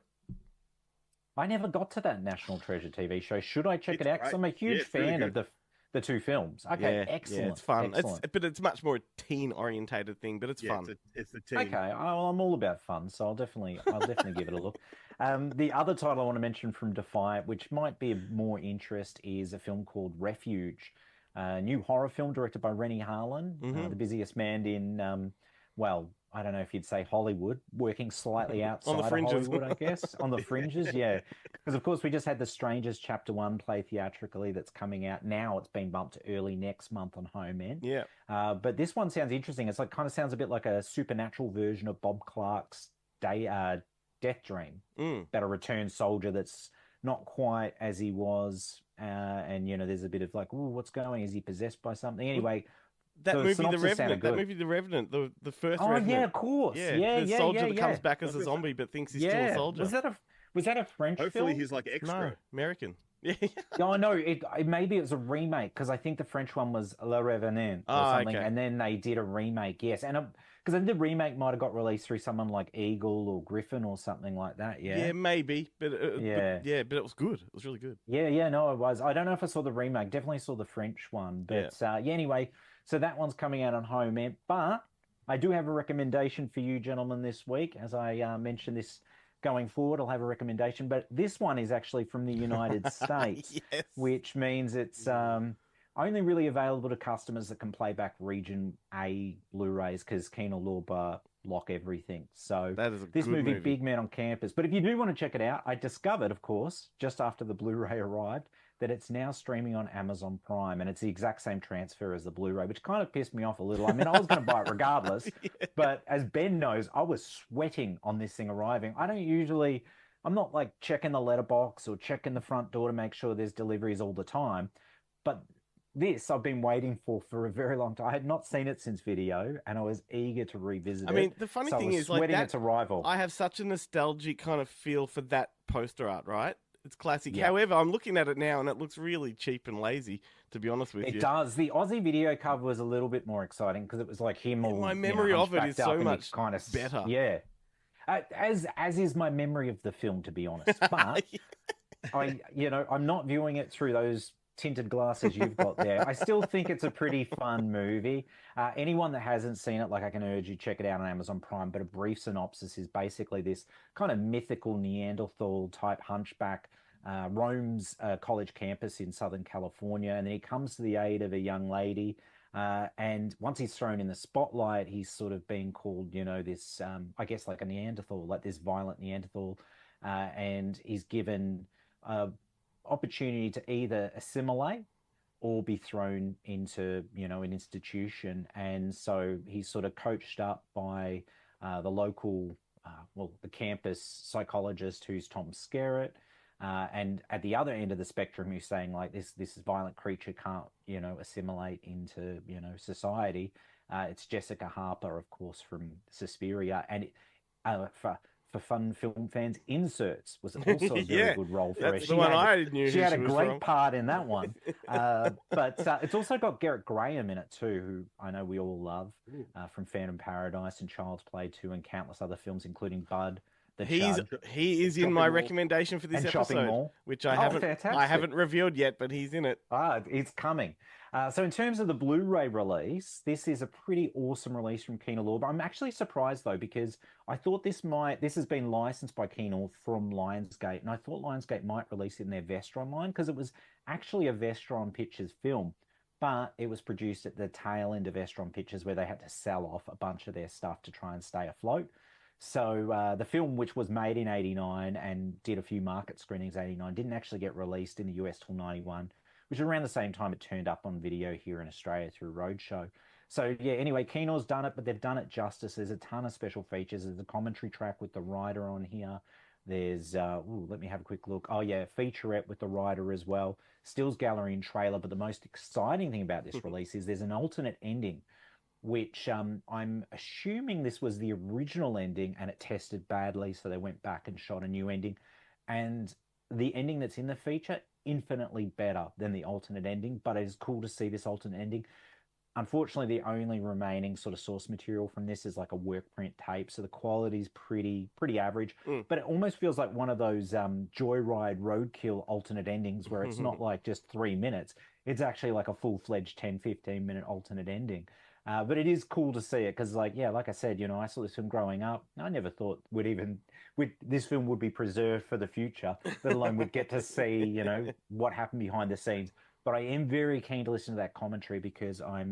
S3: I never got to that National Treasure TV show. Should I check
S6: It's
S3: it out? 'Cause
S6: great.
S3: I'm a huge
S6: Yeah, it's really
S3: fan of
S6: good.
S3: the two films. Okay,
S2: Yeah,
S3: excellent.
S2: Yeah, it's fun.
S3: Excellent.
S2: But it's much more a teen-orientated thing, but it's
S6: Yeah,
S2: fun.
S6: it's the team.
S3: Okay, well, I'm all about fun, so I'll definitely give it a look. The other title I want to mention from Defiant, which might be of more interest, is a film called Refuge, a new horror film directed by Rennie Harlan, the busiest man in, well, I don't know if you'd say Hollywood, working slightly outside of
S2: fringes.
S3: Hollywood, I guess, on the fringes, yeah. Because of course we just had The Strangers Chapter 1 play theatrically that's coming out now. It's been bumped to early next month on Home End.
S2: Yeah.
S3: But this one sounds interesting. It's like kind of sounds a bit like a supernatural version of Bob Clark's Death Dream, about a returned soldier that's not quite as he was, and there's a bit of like, ooh, what's going? Is he possessed by something? Anyway,
S2: That
S3: the
S2: movie, The
S3: synopsis sounded
S2: Revenant. That
S3: good.
S2: movie, The Revenant. The first
S3: Oh
S2: Revenant.
S3: yeah, of course. Yeah,
S2: the soldier that comes back as a zombie but thinks he's still a soldier.
S3: Was that a French
S6: Hopefully
S3: film?
S6: he's like extra.
S2: No, American. Yeah.
S3: No, no, maybe it was a remake because I think the French one was Le Revenant or something,
S2: okay.
S3: and then they did a remake. Yes, and because I think the remake might have got released through someone like Eagle or Griffin or something like that. Yeah,
S2: Yeah, maybe, but
S3: Yeah.
S2: but it was good. It was really good.
S3: yeah, no, it was. I don't know if I saw the remake. Definitely saw the French one, but anyway, so that one's coming out on Home End. But I do have a recommendation for you, gentlemen, this week. As I mentioned this. Going forward, I'll have a recommendation, but this one is actually from the United States,
S2: Yes.
S3: which means it's only really available to customers that can play back Region A Blu-rays because Kino Lorber lock everything. So
S2: That is a
S3: this
S2: good
S3: movie,
S2: movie.
S3: Big Man on Campus. But if you do want to check it out, I discovered, of course, just after the Blu-ray arrived, that it's now streaming on Amazon Prime, and it's the exact same transfer as the Blu-ray, which kind of pissed me off a little. I mean, I was going to buy it regardless, but as Ben knows, I was sweating on this thing arriving. I'm not like checking the letterbox or checking the front door to make sure there's deliveries all the time, but this I've been waiting for a very long time. I had not seen it since video, and I was eager to revisit it.
S2: I mean, the funny
S3: So I
S2: thing
S3: was
S2: is, like
S3: sweating
S2: that,
S3: its arrival.
S2: I have such a nostalgic kind of feel for that poster art, right? It's classic.
S3: Yeah.
S2: However, I'm looking at it now, and it looks really cheap and lazy, to be honest with you.
S3: It does. The Aussie video cover was a little bit more exciting because it was like him all.
S2: My memory of it is
S3: hunchbacked up
S2: so
S3: and
S2: much
S3: kind of
S2: better.
S3: Yeah, as is my memory of the film, to be honest. But I'm not viewing it through those tinted glasses you've got there. I still think it's a pretty fun movie. Anyone that hasn't seen it, like, I can urge you check it out on Amazon Prime. But a brief synopsis is basically this kind of mythical Neanderthal type hunchback roams a college campus in Southern California, and then he comes to the aid of a young lady. And once he's thrown in the spotlight, he's sort of being called, this, I guess, like a Neanderthal, like this violent Neanderthal, and he's given opportunity to either assimilate or be thrown into, an institution. And so he's sort of coached up by the local, the campus psychologist, who's Tom Skerritt. And at the other end of the spectrum, who's saying, like, this violent creature can't, assimilate into, society. It's Jessica Harper, of course, from Suspiria. And for fun film fans, Inserts was also a very good role for her.
S2: That's the one I knew
S3: She
S2: who
S3: had
S2: she
S3: a
S2: was
S3: great
S2: from.
S3: part in that one. But it's also got Garrett Graham in it too, who I know we all love from Phantom Paradise and Child's Play 2 and countless other films, incling Bud.
S2: He is in my recommendation for this
S3: and Shopping
S2: episode,
S3: Mall.
S2: which I haven't
S3: Fantastic.
S2: revealed yet, but he's in it.
S3: It's coming. So in terms of the Blu-ray release, this is a pretty awesome release from Kino Lorber. I'm actually surprised though, because I thought this has been licensed by Kino from Lionsgate, and I thought Lionsgate might release it in their Vestron line because it was actually a Vestron Pictures film, but it was produced at the tail end of Vestron Pictures, where they had to sell off a bunch of their stuff to try and stay afloat. So the film, which was made in 89 and did a few market screenings 89, didn't actually get released in the US till 91, which is around the same time it turned up on video here in Australia through Roadshow. So yeah, anyway, Kino's done it, but they've done it justice. There's a ton of special features. There's a commentary track with the writer on here. There's, let me have a quick look. Oh yeah, featurette with the writer as well. Stills gallery and trailer, but the most exciting thing about this release is there's an alternate ending, which I'm assuming this was the original ending and it tested badly, so they went back and shot a new ending. And the ending that's in the feature infinitely better than the alternate ending, but it is cool to see this alternate ending. Unfortunately, the only remaining sort of source material from this is like a work print tape, so the quality's pretty average. But it almost feels like one of those Joyride Roadkill alternate endings where it's not like just 3 minutes. It's actually like a full-fledged 10-15 minute alternate ending. But it is cool to see it because, like I said, I saw this film growing up. I never thought this film would be preserved for the future, let alone we'd get to see, what happened behind the scenes. But I am very keen to listen to that commentary because I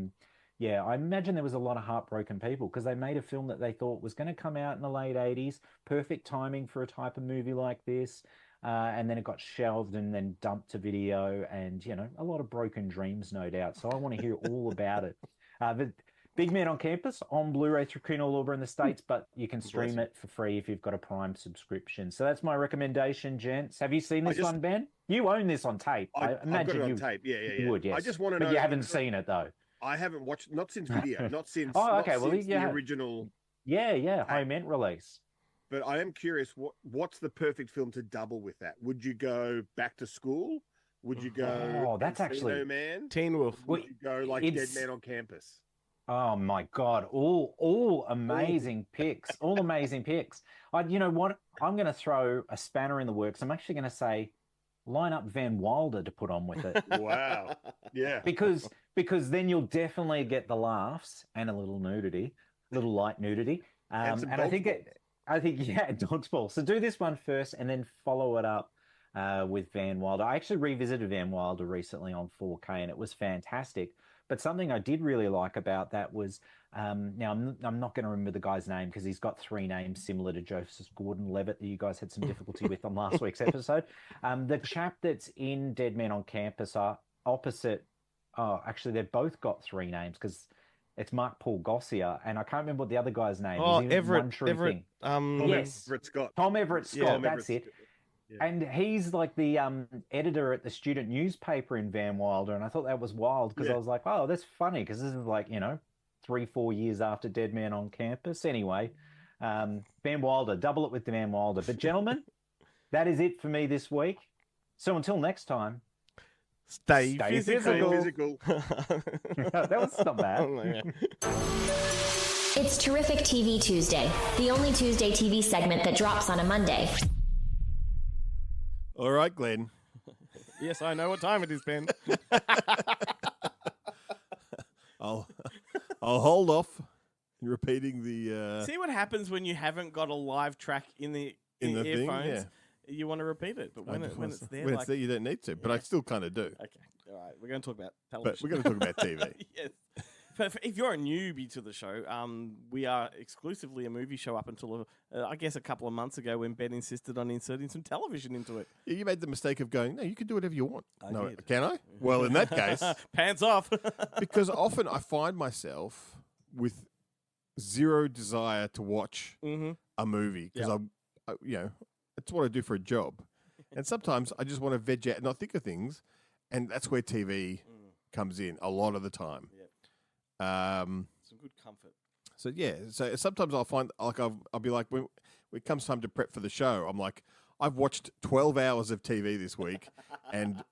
S3: imagine there was a lot of heartbroken people because they made a film that they thought was going to come out in the late 80s, perfect timing for a type of movie like this. And then it got shelved and then dumped to video and, a lot of broken dreams, no doubt. So I want to hear all about it. The Big Man on Campus on Blu-ray through Kino Lorber in the States, but you can stream it for free if you've got a Prime subscription. So that's my recommendation, gents. Have you seen this one, Ben? You own this on tape. I imagine
S6: I've got it on tape. Yeah.
S3: You would, yes.
S6: I just want to know.
S3: But you haven't seen it, though.
S6: I haven't watched, not since video, not since,
S3: Oh, okay.
S6: not
S3: Well,
S6: since
S3: yeah.
S6: the original.
S3: Yeah, home end release.
S6: But I am curious, what's the perfect film to double with that? Would you go Back to School? Would you go?
S3: Oh, that's actually
S6: Encino Man.
S2: Teen Wolf.
S6: Would you go like Dead Man on Campus?
S3: Oh my God! All amazing picks. All amazing picks. You know what? I'm going to throw a spanner in the works. I'm actually going to say, line up Van Wilder to put on with it.
S6: Wow. Yeah.
S3: Because then you'll definitely get the laughs and a little nudity, little light nudity. And I think dodgeball. So do this one first, and then follow it up with Van Wilder. I actually revisited Van Wilder recently on 4K, and it was fantastic. But something I did really like about that was, now I'm not going to remember the guy's name because he's got 3 names similar to Joseph Gordon-Levitt that you guys had some difficulty with on last week's episode. The chap that's in Dead Men on Campus are opposite. Oh, actually, they've both got 3 names because it's Mark Paul Gossier, and I can't remember what the other guy's name is.
S2: Oh,
S3: He's in One True Thing. Yes.
S6: Everett Scott.
S3: Tom Everett Scott,
S6: Yeah,
S3: that's it.
S6: Yeah.
S3: And he's like the editor at the student newspaper in Van Wilder, and I thought that was wild because I was like, oh, that's funny because this is like 3-4 years after Dead Man on Campus. Anyway, Van Wilder, double it with the Van Wilder. But gentlemen, that is it for me this week. So until next time,
S2: Stay
S3: physical. That was not bad.
S7: It's Terrific TV Tuesday, the only Tuesday TV segment that drops on a Monday.
S6: All right, Glenn.
S2: Yes, I know what time it is, Ben.
S6: I'll hold off repeating the.
S2: See what happens when you haven't got a live track in the
S6: thing,
S2: earphones.
S6: yeah.
S2: You want to repeat it, but when it's there,
S6: when it's there, you don't need to. But I still kind of do.
S2: Okay, all right. We're going to talk about
S6: But
S2: television.
S6: we're going to talk about TV.
S2: Yes. But if you're a newbie to the show, we are exclusively a movie show up until, I guess, a couple of months ago when Ben insisted on inserting some television into it.
S6: You made the mistake of going, no, you can do whatever you want.
S2: I
S6: No,
S2: did.
S6: can I? Well, in that case,
S2: Pants off.
S6: because often I find myself with zero desire to watch a movie because I, it's what I do for a job. And sometimes I just want to veg out and not think of things. And that's where TV comes in a lot of the time.
S2: Some good comfort.
S6: So so sometimes I'll find like I'll be like when it comes time to prep for the show, I'm like I've watched 12 hours of TV this week and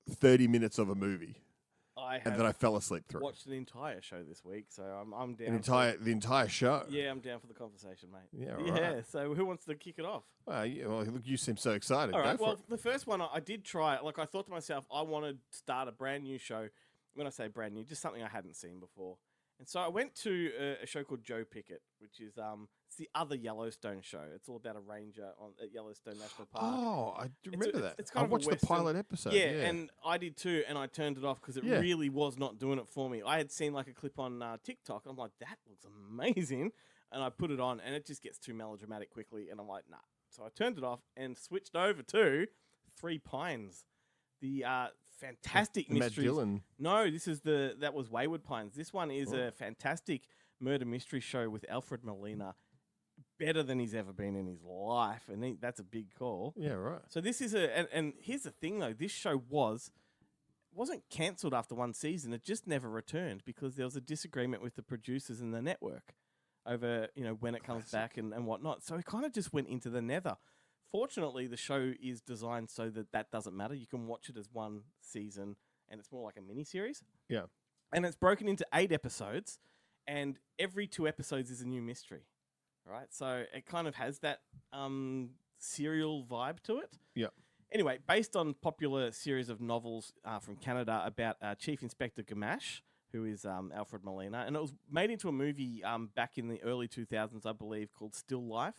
S6: 30 minutes of a movie, and then I fell asleep through.
S2: Watched an entire show this week, so I'm down.
S6: The entire show.
S2: Yeah, I'm down for the conversation, mate.
S6: Yeah,
S2: Yeah.
S6: right.
S2: So who wants to kick it off?
S6: Well, look, you seem so excited.
S2: All right.
S6: Go
S2: Well,
S6: for it.
S2: the first one I did try. Like I thought to myself, I want to start a brand new show. When I say brand new, just something I hadn't seen before. And so I went to a show called Joe Pickett, which is it's the other Yellowstone show. It's all about a ranger at Yellowstone National Park.
S6: Oh, I do remember that.
S2: It's kind
S6: I
S2: of a
S6: watched the
S2: Western.
S6: pilot episode.
S2: Yeah, and I did too, and I turned it off because it
S6: Yeah.
S2: really was not doing it for me. I had seen like a clip on TikTok. I'm like, that looks amazing, and I put it on, and it just gets too melodramatic quickly, and I'm like, nah. So I turned it off and switched over to Three Pines, the fantastic
S6: Matt
S2: mystery.
S6: Dillon.
S2: No, that was Wayward Pines. This one is a fantastic murder mystery show with Alfred Molina, better than he's ever been in his life, and that's a big call.
S6: Yeah, right.
S2: So this is and here's the thing though, this show wasn't cancelled after one season. It just never returned because there was a disagreement with the producers and the network over when it comes back and whatnot. So it kind of just went into the nether. Fortunately, the show is designed so that doesn't matter. You can watch it as one season, and it's more like a mini series.
S6: Yeah.
S2: And it's broken into 8 episodes, and every 2 episodes is a new mystery, right? So it kind of has that serial vibe to it.
S6: Yeah.
S2: Anyway, based on popular series of novels from Canada about Chief Inspector Gamache, who is Alfred Molina, and it was made into a movie back in the early 2000s, I believe, called Still Life,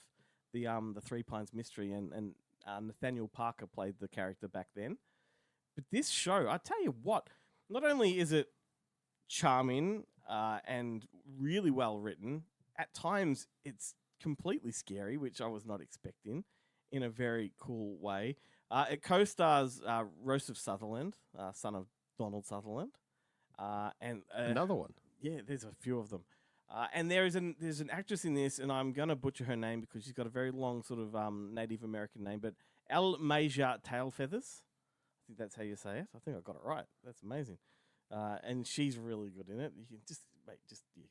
S2: the Three Pines Mystery, and Nathaniel Parker played the character back then. But this show, I tell you what, not only is it charming and really well written, at times it's completely scary, which I was not expecting, in a very cool way. It co-stars Joseph Sutherland, son of Donald Sutherland, and
S6: Another one.
S2: yeah, there's a few of them. And there's an actress in this, and I'm gonna butcher her name because she's got a very long sort of Native American name, but Almeja Tailfeathers. I think that's how you say it. I think I got it right. That's amazing. And she's really good in it. You can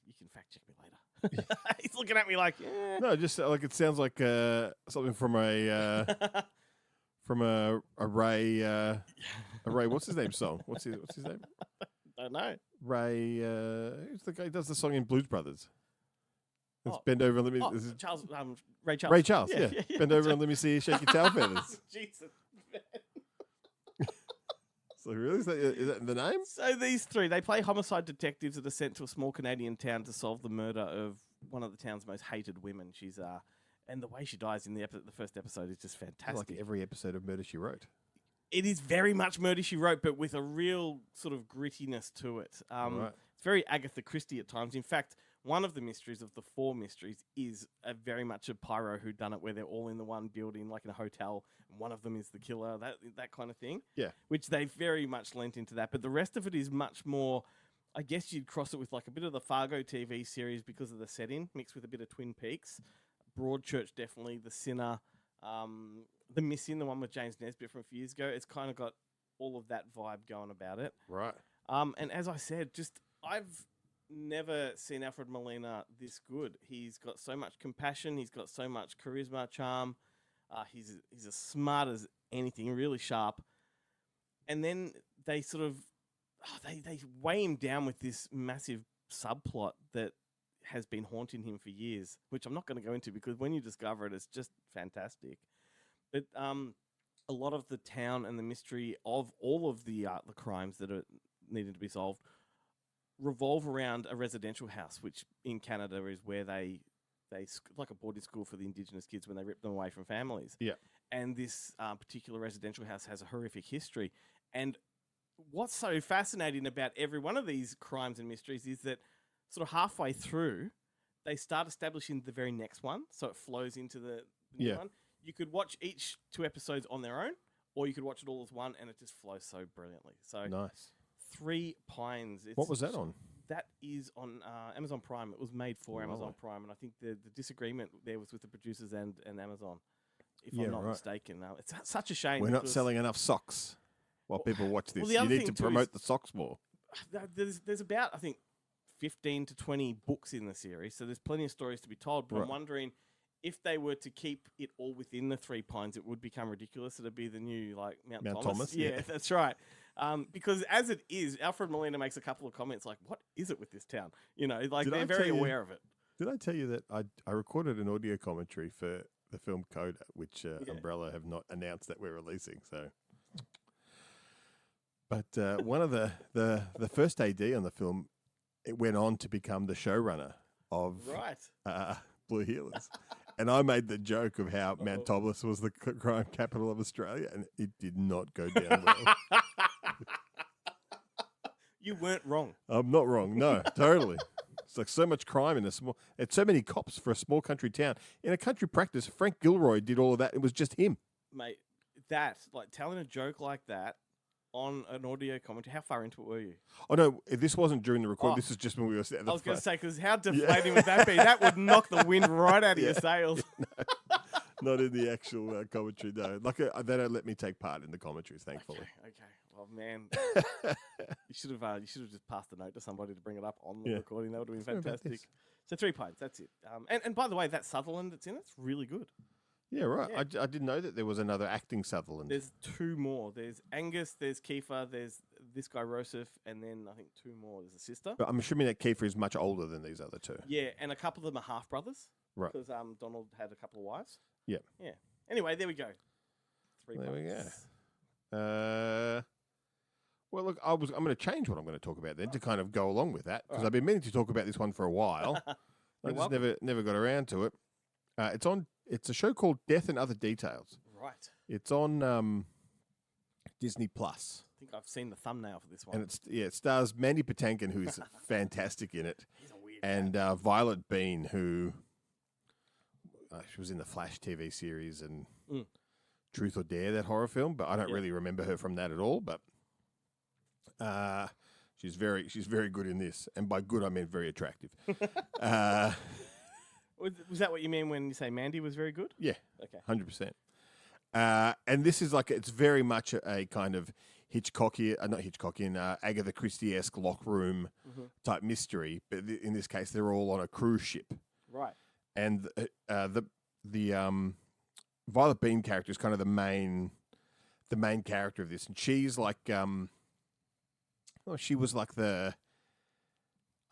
S2: you can fact check me later. He's looking at me like,
S6: No, just like it sounds like something from a Ray. What's his name? Song. What's his name?
S2: don't know.
S6: Ray. Who's the guy who does the song in Blues Brothers? It's
S2: Oh.
S6: Bend over and let me.
S2: Oh,
S6: Is it
S2: Charles, Ray Charles.
S6: Ray Charles. Yeah. Bend over and let me see you shake your tail feathers.
S2: Jesus.
S6: So really, is that the name?
S2: So these three, they play homicide detectives that are sent to a small Canadian town to solve the murder of one of the town's most hated women. She's and the way she dies in the first episode is just fantastic.
S6: Like every episode of Murder, She Wrote.
S2: It is very much Murder, She Wrote, but with a real sort of grittiness to it.
S6: Right.
S2: It's very Agatha Christie at times. In fact, one of the mysteries of the 4 mysteries is very much a pyro whodunit where they're all in the one building, like in a hotel, and one of them is the killer, that kind of thing.
S6: Yeah.
S2: Which they very much lent into that. But the rest of it is much more, I guess you'd cross it with like a bit of the Fargo TV series because of the setting, mixed with a bit of Twin Peaks. Broadchurch, definitely. The Sinner. The Missing, the one with James Nesbitt from a few years ago. It's kind of got all of that vibe going about it.
S6: Right.
S2: And as I said, I've never seen Alfred Molina this good. He's got so much compassion. He's got so much charisma, charm. He's as smart as anything, really sharp. And then they sort of they weigh him down with this massive subplot that has been haunting him for years, which I'm not going to go into because when you discover it, it's just fantastic. But a lot of the town and the mystery of all of the crimes that are needed to be solved revolve around a residential house, which in Canada is where they like a boarding school for the Indigenous kids when they rip them away from families.
S6: Yeah.
S2: And this particular residential house has a horrific history. And what's so fascinating about every one of these crimes and mysteries is that sort of halfway through, they start establishing the very next one, so it flows into the new one. You could watch each 2 episodes on their own, or you could watch it all as one, and it just flows so brilliantly. So
S6: Nice.
S2: Three Pines.
S6: What was that on?
S2: That is on Amazon Prime. It was made for Amazon Prime, and I think the disagreement there was with the producers and Amazon, if I'm not mistaken. It's such a shame.
S6: We're not selling enough socks while people watch this.
S2: the
S6: You
S2: other
S6: need
S2: thing
S6: to
S2: too
S6: promote the socks more.
S2: There's about, I think, 15 to 20 books in the series, so there's plenty of stories to be told. But I'm wondering if they were to keep it all within the Three Pines, it would become ridiculous. It'd be the new like Mount Thomas. Yeah, that's right. Because as it is, Alfred Molina makes a couple of comments like, "What is it with this town?" You know, like they're very aware of it.
S6: Did I tell you that I recorded an audio commentary for the film Coda, which Umbrella have not announced that we're releasing. So, but one of the first AD on the film, it went on to become the showrunner of Blue Heelers. And I made the joke of how Mount Thomas was the crime capital of Australia, and it did not go down well.
S2: You weren't wrong.
S6: I'm not wrong. No, totally. It's like so much crime in a small... It's so many cops for a small country town. In a country practice, Frank Gilroy did all of that. It was just him.
S2: Mate, like telling a joke like that on an audio commentary, how far into it were you?
S6: Oh, no, this wasn't during the recording. This was just when we were sitting at the
S2: I was going to
S6: front.
S2: say, because how deflating would that be? That would knock the wind right out of your sails.
S6: No, not in the actual commentary, no. Like, they don't let me take part in the commentaries, thankfully.
S2: Okay. Well, man, you should have just passed a note to somebody to bring it up on the recording. That would have been fantastic. So 3 Pines, that's it. And by the way, that Sutherland that's in it's really good.
S6: Yeah, right.
S2: Yeah.
S6: I didn't know that there was another acting Sutherland.
S2: There's two more. There's Angus, there's Kiefer, there's this guy Rosef, and then I think two more. There's a sister.
S6: But I'm assuming that Kiefer is much older than these other two.
S2: Yeah, and a couple of them are half brothers.
S6: Right.
S2: Because Donald had a couple of wives.
S6: Yeah.
S2: Yeah. Anyway, there we go. 3
S6: There we
S2: points.
S6: go. Well, look, I'm going to change what I'm going to talk about then to kind of go along with that because I've been meaning to talk about this one for a while. I
S2: You're
S6: just
S2: welcome.
S6: never got around to it. It's a show called Death and Other Details.
S2: Right.
S6: It's on Disney Plus,
S2: I think I've seen the thumbnail for this one.
S6: and it stars Mandy Patinkin, who is fantastic in it,
S2: He's a weird
S6: and Violet Bean, who she was in the Flash TV series and Truth or Dare, that horror film, but I don't really remember her from that at all. But she's very good in this, and by good I mean very attractive.
S2: Was that what you mean when you say Mandy was very good?
S6: Yeah,
S2: Okay.
S6: 100%. And this is it's very much a kind of Hitchcockian, Agatha Christie-esque lock room type mystery, but in this case they're all on a cruise ship,
S2: Right.
S6: and the Violet Bean character is kind of the main character of this, and she's she was like I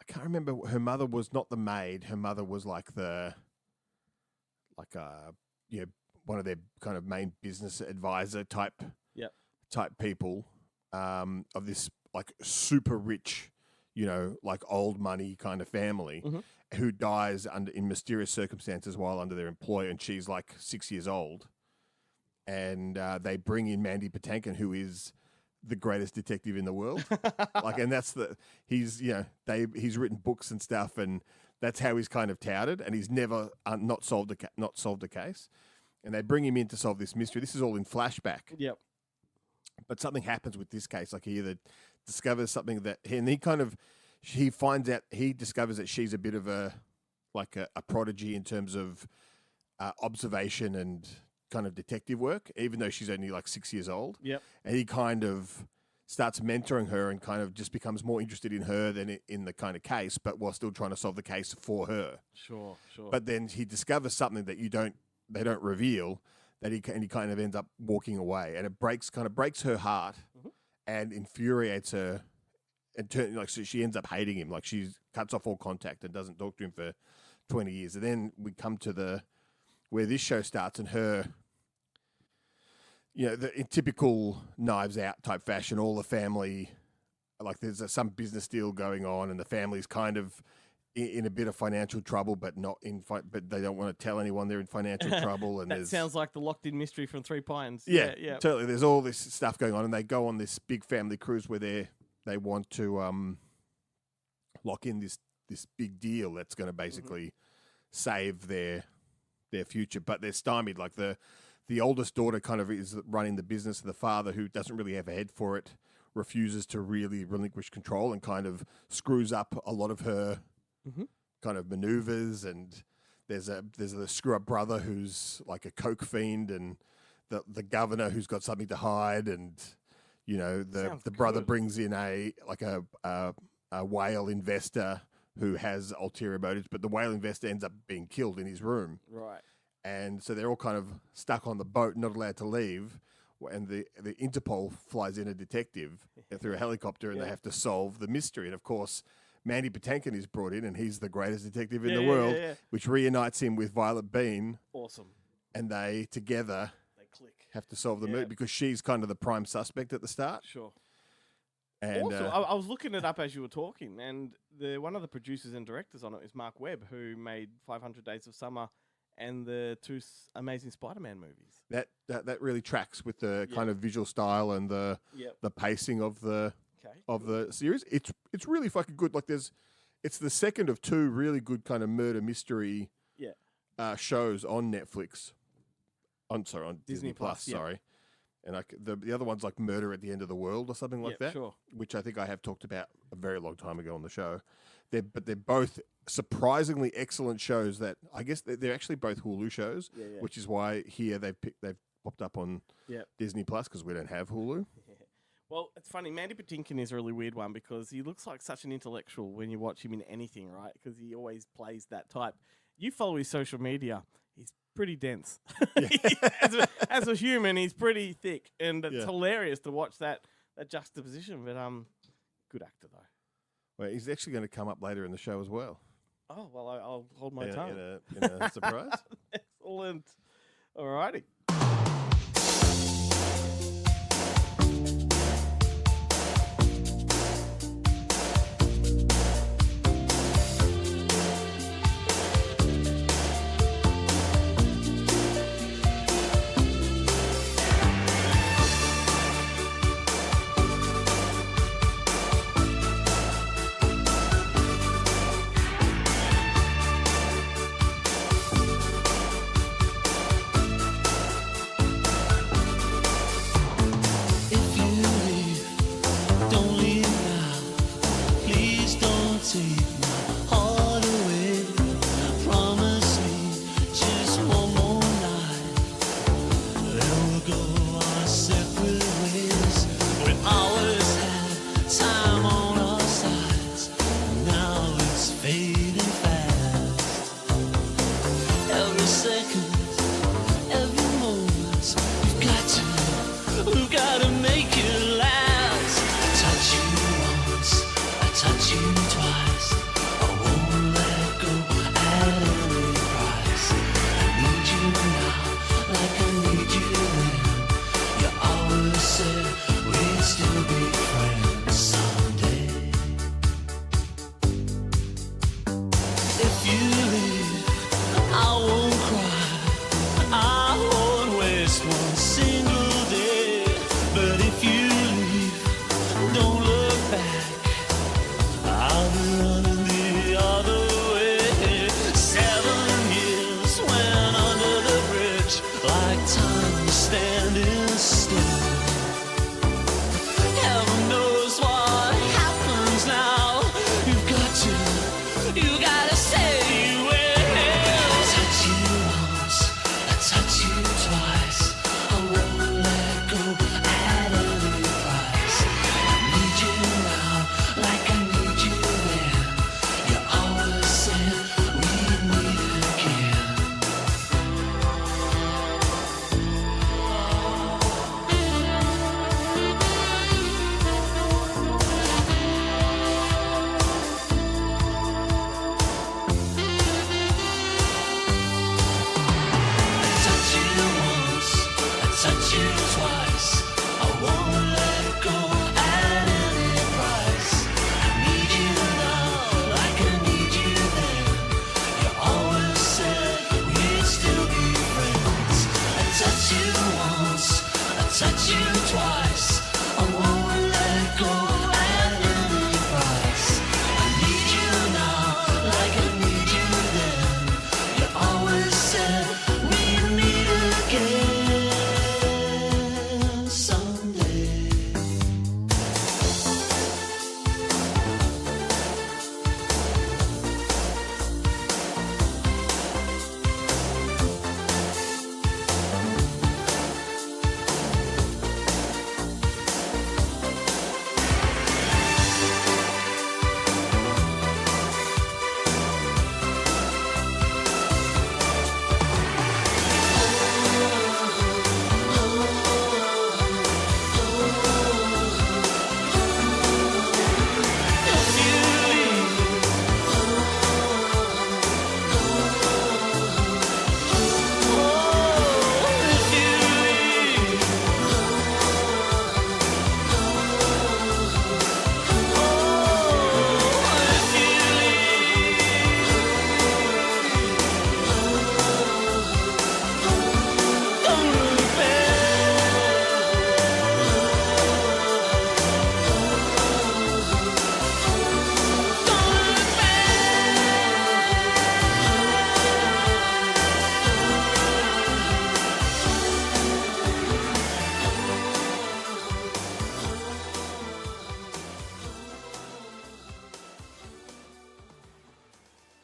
S6: can't remember. Her mother was not the maid. Her mother was one of their kind of main business advisor type people of this super rich, old money kind of family who dies in mysterious circumstances while under their employ, and she's 6 years old, and they bring in Mandy Patinkin, who is the greatest detective in the world. And that's he's written books and stuff, and that's how he's kind of touted, and he's never not solved a case. And they bring him in to solve this mystery. This is all in flashback.
S2: Yep.
S6: But something happens with this case. He either discovers something he discovers that she's a bit of a prodigy in terms of observation and kind of detective work, even though she's only 6 years old.
S2: Yep.
S6: And he kind of starts mentoring her and kind of just becomes more interested in her than in the kind of case, but while still trying to solve the case for her.
S2: Sure.
S6: But then he discovers something that they don't reveal, that he kind of ends up walking away, and it breaks her heart and infuriates her, and so she ends up hating him. She cuts off all contact and doesn't talk to him for 20 years. And then we come to where this show starts, and her, in typical Knives Out type fashion, all the family, there's some business deal going on, and the family's kind of in a bit of financial trouble, but but they don't want to tell anyone they're in financial trouble. And
S2: That sounds like the locked-in mystery from Three Pines.
S6: Yeah,
S2: Yeah.
S6: totally. There's all this stuff going on, and they go on this big family cruise where they want to lock in this big deal that's going to basically save their future, but they're stymied. The oldest daughter kind of is running the business. The father, who doesn't really have a head for it, refuses to really relinquish control and kind of screws up a lot of her kind of maneuvers. And there's a screw up brother who's a coke fiend, and the governor who's got something to hide, and the brother brings in a whale investor who has ulterior motives, but the whale investor ends up being killed in his room.
S2: Right.
S6: And so they're all kind of stuck on the boat, not allowed to leave. And the Interpol flies in a detective through a helicopter, and they have to solve the mystery. And of course, Mandy Patinkin is brought in, and he's the greatest detective in the world, which reunites him with Violet Bean.
S2: Awesome.
S6: And they together
S2: click.
S6: have to solve the mystery because she's kind of the prime suspect at the start.
S2: Sure.
S6: And
S2: Also, I was looking it up as you were talking, and one of the producers and directors on it is Mark Webb, who made 500 Days of Summer and the two Amazing Spider-Man movies.
S6: That really tracks with the kind of visual style and the pacing of the series. It's really fucking good. It's the second of two really good kind of murder mystery shows on Netflix. On Disney Plus. Sorry. And the other one's Murder at the End of the World or something like that,
S2: sure.
S6: which I think I have talked about a very long time ago on the show. They're both surprisingly excellent shows that I guess they're actually both Hulu shows, which is why here they've popped up on Disney Plus because we don't have Hulu.
S2: Well, it's funny. Mandy Patinkin is a really weird one because he looks like such an intellectual when you watch him in anything, right? Because he always plays that type. You follow his social media. He's pretty dense. As a human, he's pretty thick, and it's hilarious to watch that juxtaposition. But good actor though.
S6: Well, he's actually going to come up later in the show as well.
S2: Oh well, I'll hold my tongue.
S6: In a surprise.
S2: Excellent. Alrighty.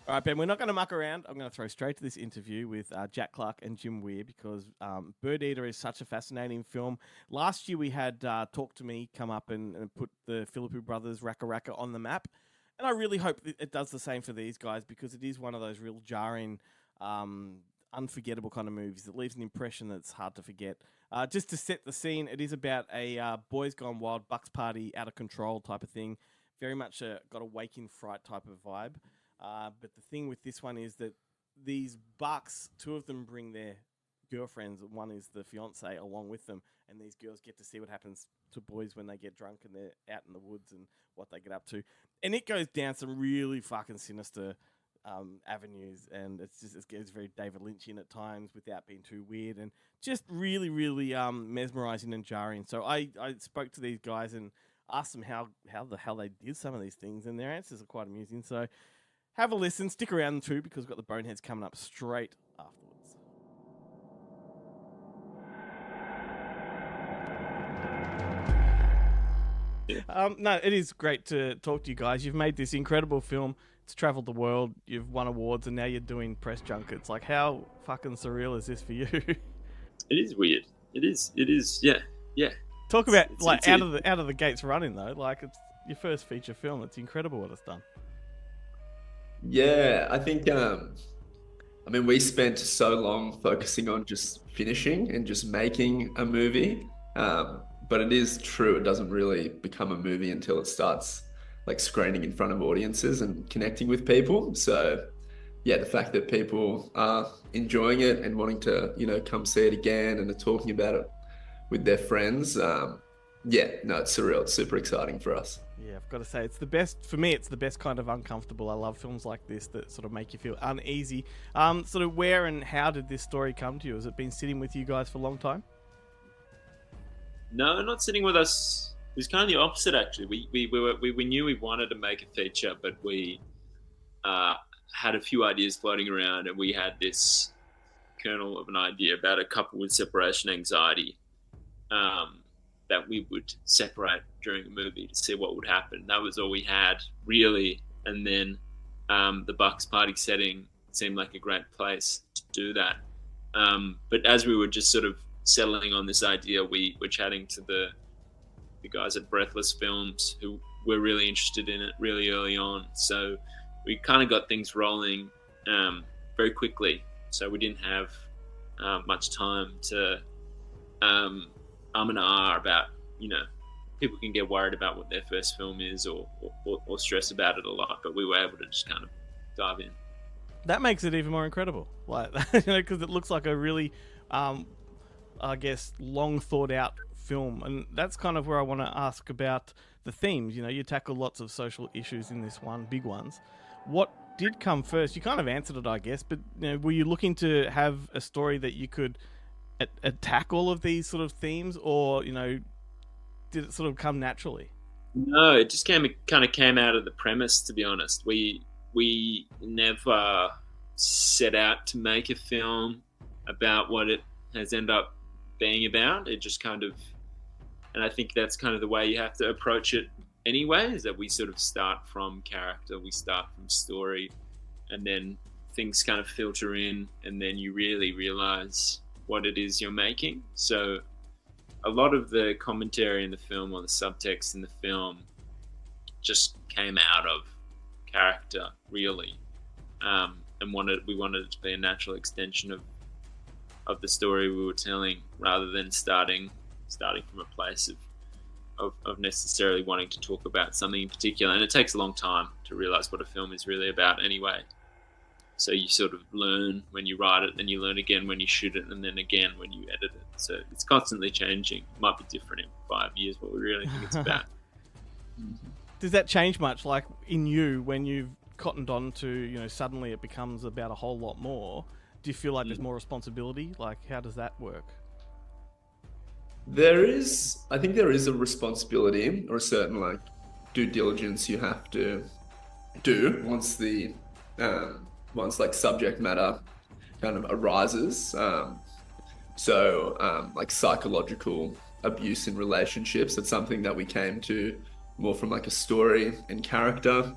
S2: All right, Ben, we're not going to muck around. I'm going to throw straight to this interview with Jack Clark and Jim Weir because Bird Eater is such a fascinating film. Last year we had Talk to Me come up and put the Philippou brothers Raka Raka on the map. And I really hope it does the same for these guys because it is one of those real jarring, unforgettable kind of movies. It leaves an impression that's hard to forget. Just to set the scene, it is about a boys gone wild, bucks party, out of control type of thing. Very much got a wake in fright type of vibe. But the thing with this one is that these bucks, two of them bring their girlfriends. One is the fiance along with them, and these girls get to see what happens to boys when they get drunk and they're out in the woods and what they get up to. And it goes down some really fucking sinister avenues, and it gets very David Lynchian at times without being too weird, and just really, really mesmerizing and jarring. So I spoke to these guys and asked them how the hell they did some of these things, and their answers are quite amusing. So have a listen, stick around too, because we've got the Boneheads coming up straight afterwards. No, it is great to talk to you guys. You've made this incredible film. It's traveled the world. You've won awards, and now you're doing press junkets. Like, how fucking surreal is this for you?
S8: It is weird. It is. Yeah.
S2: Talk about out of the gates running though. Like, it's your first feature film. It's incredible what it's done.
S8: Yeah, I think. We spent so long focusing on just finishing and just making a movie. But it is true. It doesn't really become a movie until it starts like screening in front of audiences and connecting with people. So yeah, the fact that people are enjoying it and wanting to, come see it again and are talking about it with their friends. It's surreal. It's super exciting for us.
S2: Yeah, I've got to say, it's the best, for me, it's the best kind of uncomfortable. I love films like this that sort of make you feel uneasy. Sort of where and how did this story come to you? Has it been sitting with you guys for a long time?
S8: No, not sitting with us. It was kind of the opposite, actually. We knew we wanted to make a feature, but we had a few ideas floating around, and we had this kernel of an idea about a couple with separation anxiety that we would separate during a movie to see what would happen. That was all we had, really. And then the Bucks party setting seemed like a great place to do that. But as we were just sort of settling on this idea, we were chatting to the guys at Breathless Films who were really interested in it really early on. So we kind of got things rolling very quickly. So we didn't have much time to and ah about, people can get worried about what their first film is or stress about it a lot, but we were able to just kind of dive in.
S2: That makes it even more incredible, like, because it looks like a really long thought out film, and that's kind of where I want to ask about the themes. You tackle lots of social issues in this one, big ones. What did come first? You kind of answered it, I guess, but were you looking to have a story that you could attack all of these sort of themes, or did it sort of come naturally?
S8: No, it just came out of the premise, to be honest. We never set out to make a film about what it has ended up being about. It just kind of, and I think that's kind of the way you have to approach it anyway, is that we sort of start from character, we start from story, and then things kind of filter in, and then you really realize what it is you're making. So a lot of the commentary in the film, or the subtext in the film, just came out of character, really, and we wanted it to be a natural extension of the story we were telling, rather than starting from a place of necessarily wanting to talk about something in particular. And it takes a long time to realize what a film is really about anyway. So you sort of learn when you write it, then you learn again when you shoot it, and then again when you edit it. So it's constantly changing. It might be different in 5 years what we really think it's about.
S2: Does that change much, like in you, when you've cottoned on to, suddenly it becomes about a whole lot more? Do you feel like there's more responsibility? Like, how does that work?
S8: I think there is a responsibility, or a certain due diligence you have to do once subject matter kind of arises. Psychological abuse in relationships, it's something that we came to more from a story and character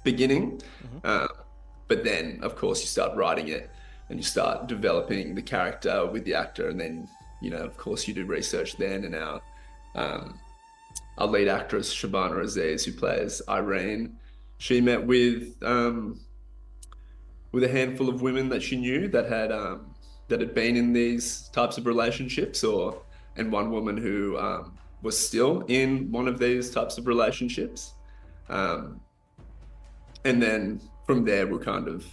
S8: beginning. But then, of course, you start writing it and you start developing the character with the actor, and then, of course, you do research then. And our lead actress, Shabana Aziz, who plays Irene, she met with
S9: with a handful of women that she knew that had been in these types of relationships, and one woman who was still in one of these types of relationships. And then from there, we're kind of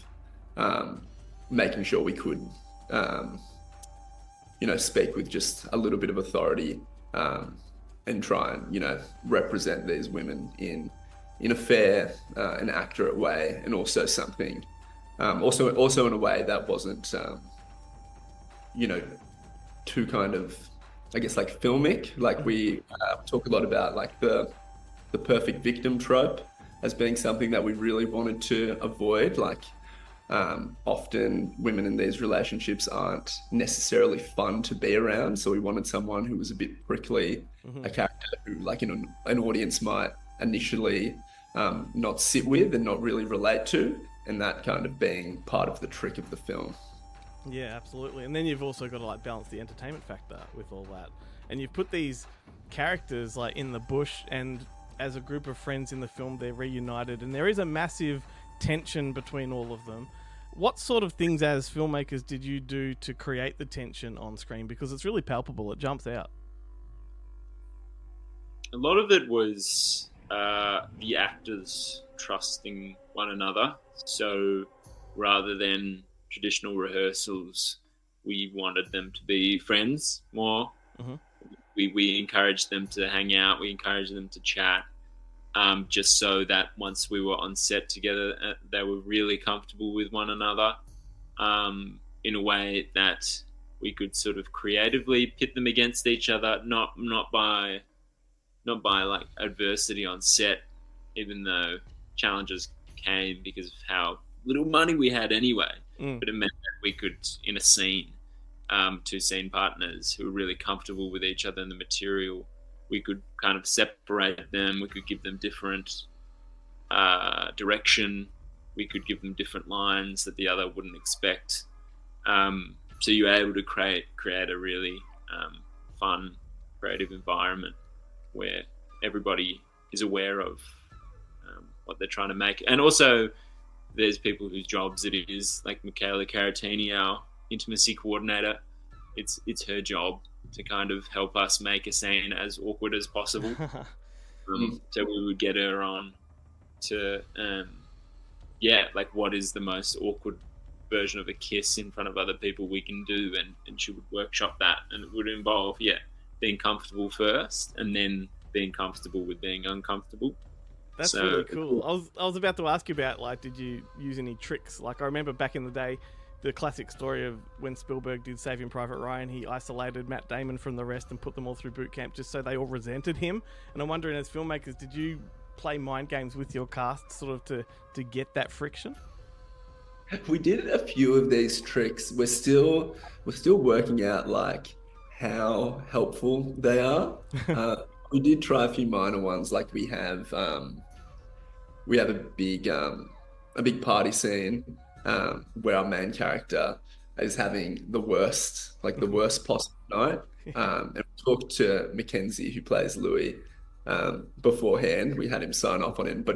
S9: making sure we could, speak with just a little bit of authority and try and, represent these women in a fair and accurate way, and also something, also in a way that wasn't, too kind of, I guess, like filmic. Like we talk a lot about like the perfect victim trope as being something that we really wanted to avoid. Like often women in these relationships aren't necessarily fun to be around. So we wanted someone who was a bit prickly, a character who like an audience might initially not sit with and not really relate to. And that kind of being part of the trick of the film.
S2: Yeah, absolutely. And then you've also got to like balance the entertainment factor with all that. And you've put these characters like in the bush, and as a group of friends in the film, they're reunited, and there is a massive tension between all of them. What sort of things as filmmakers did you do to create the tension on screen? Because it's really palpable. It jumps out.
S8: A lot of it was the actors trusting one another. So rather than traditional rehearsals, we wanted them to be friends more.
S2: Mm-hmm.
S8: We encouraged them to hang out. We encouraged them to chat, just so that once we were on set together, they were really comfortable with one another, in a way that we could sort of creatively pit them against each other, not by like adversity on set, even though challenges came because of how little money we had anyway. But it meant that we could, in a scene, two scene partners who were really comfortable with each other in the material, we could kind of separate them. We could give them different direction. We could give them different lines that the other wouldn't expect. So you were able to create a really fun, creative environment where everybody is aware of what they're trying to make. And also, there's people whose jobs it is, like Michaela Caratini, our intimacy coordinator. It's her job to kind of help us make a scene as awkward as possible. So we would get her on to, like what is the most awkward version of a kiss in front of other people we can do, and she would workshop that, and it would involve, being comfortable first, and then being comfortable with being uncomfortable.
S2: That's really cool. I was about to ask you about, like, did you use any tricks? Like, I remember back in the day, the classic story of when Spielberg did Saving Private Ryan, he isolated Matt Damon from the rest and put them all through boot camp just so they all resented him. And I'm wondering, as filmmakers, did you play mind games with your cast sort of to get that friction?
S9: We did a few of these tricks. We're still working out like how helpful they are. We did try a few minor ones. Like we have a big party scene where our main character is having the worst possible night. And we talked to Mackenzie, who plays Louis, beforehand. We had him sign off on it.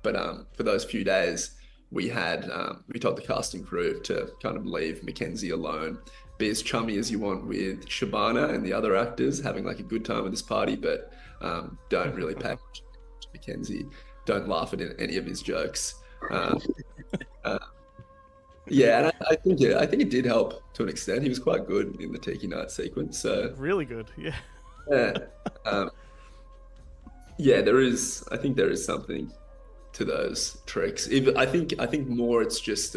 S9: But for those few days, we told the casting crew to kind of leave Mackenzie alone. Be as chummy as you want with Shabana and the other actors, having like a good time at this party, but don't really pay attention to Mackenzie. Don't laugh at any of his jokes. And I think it did help to an extent. He was quite good in the Tiki Night sequence. So
S2: really good, yeah.
S9: I think there is something to those tricks. I think more it's just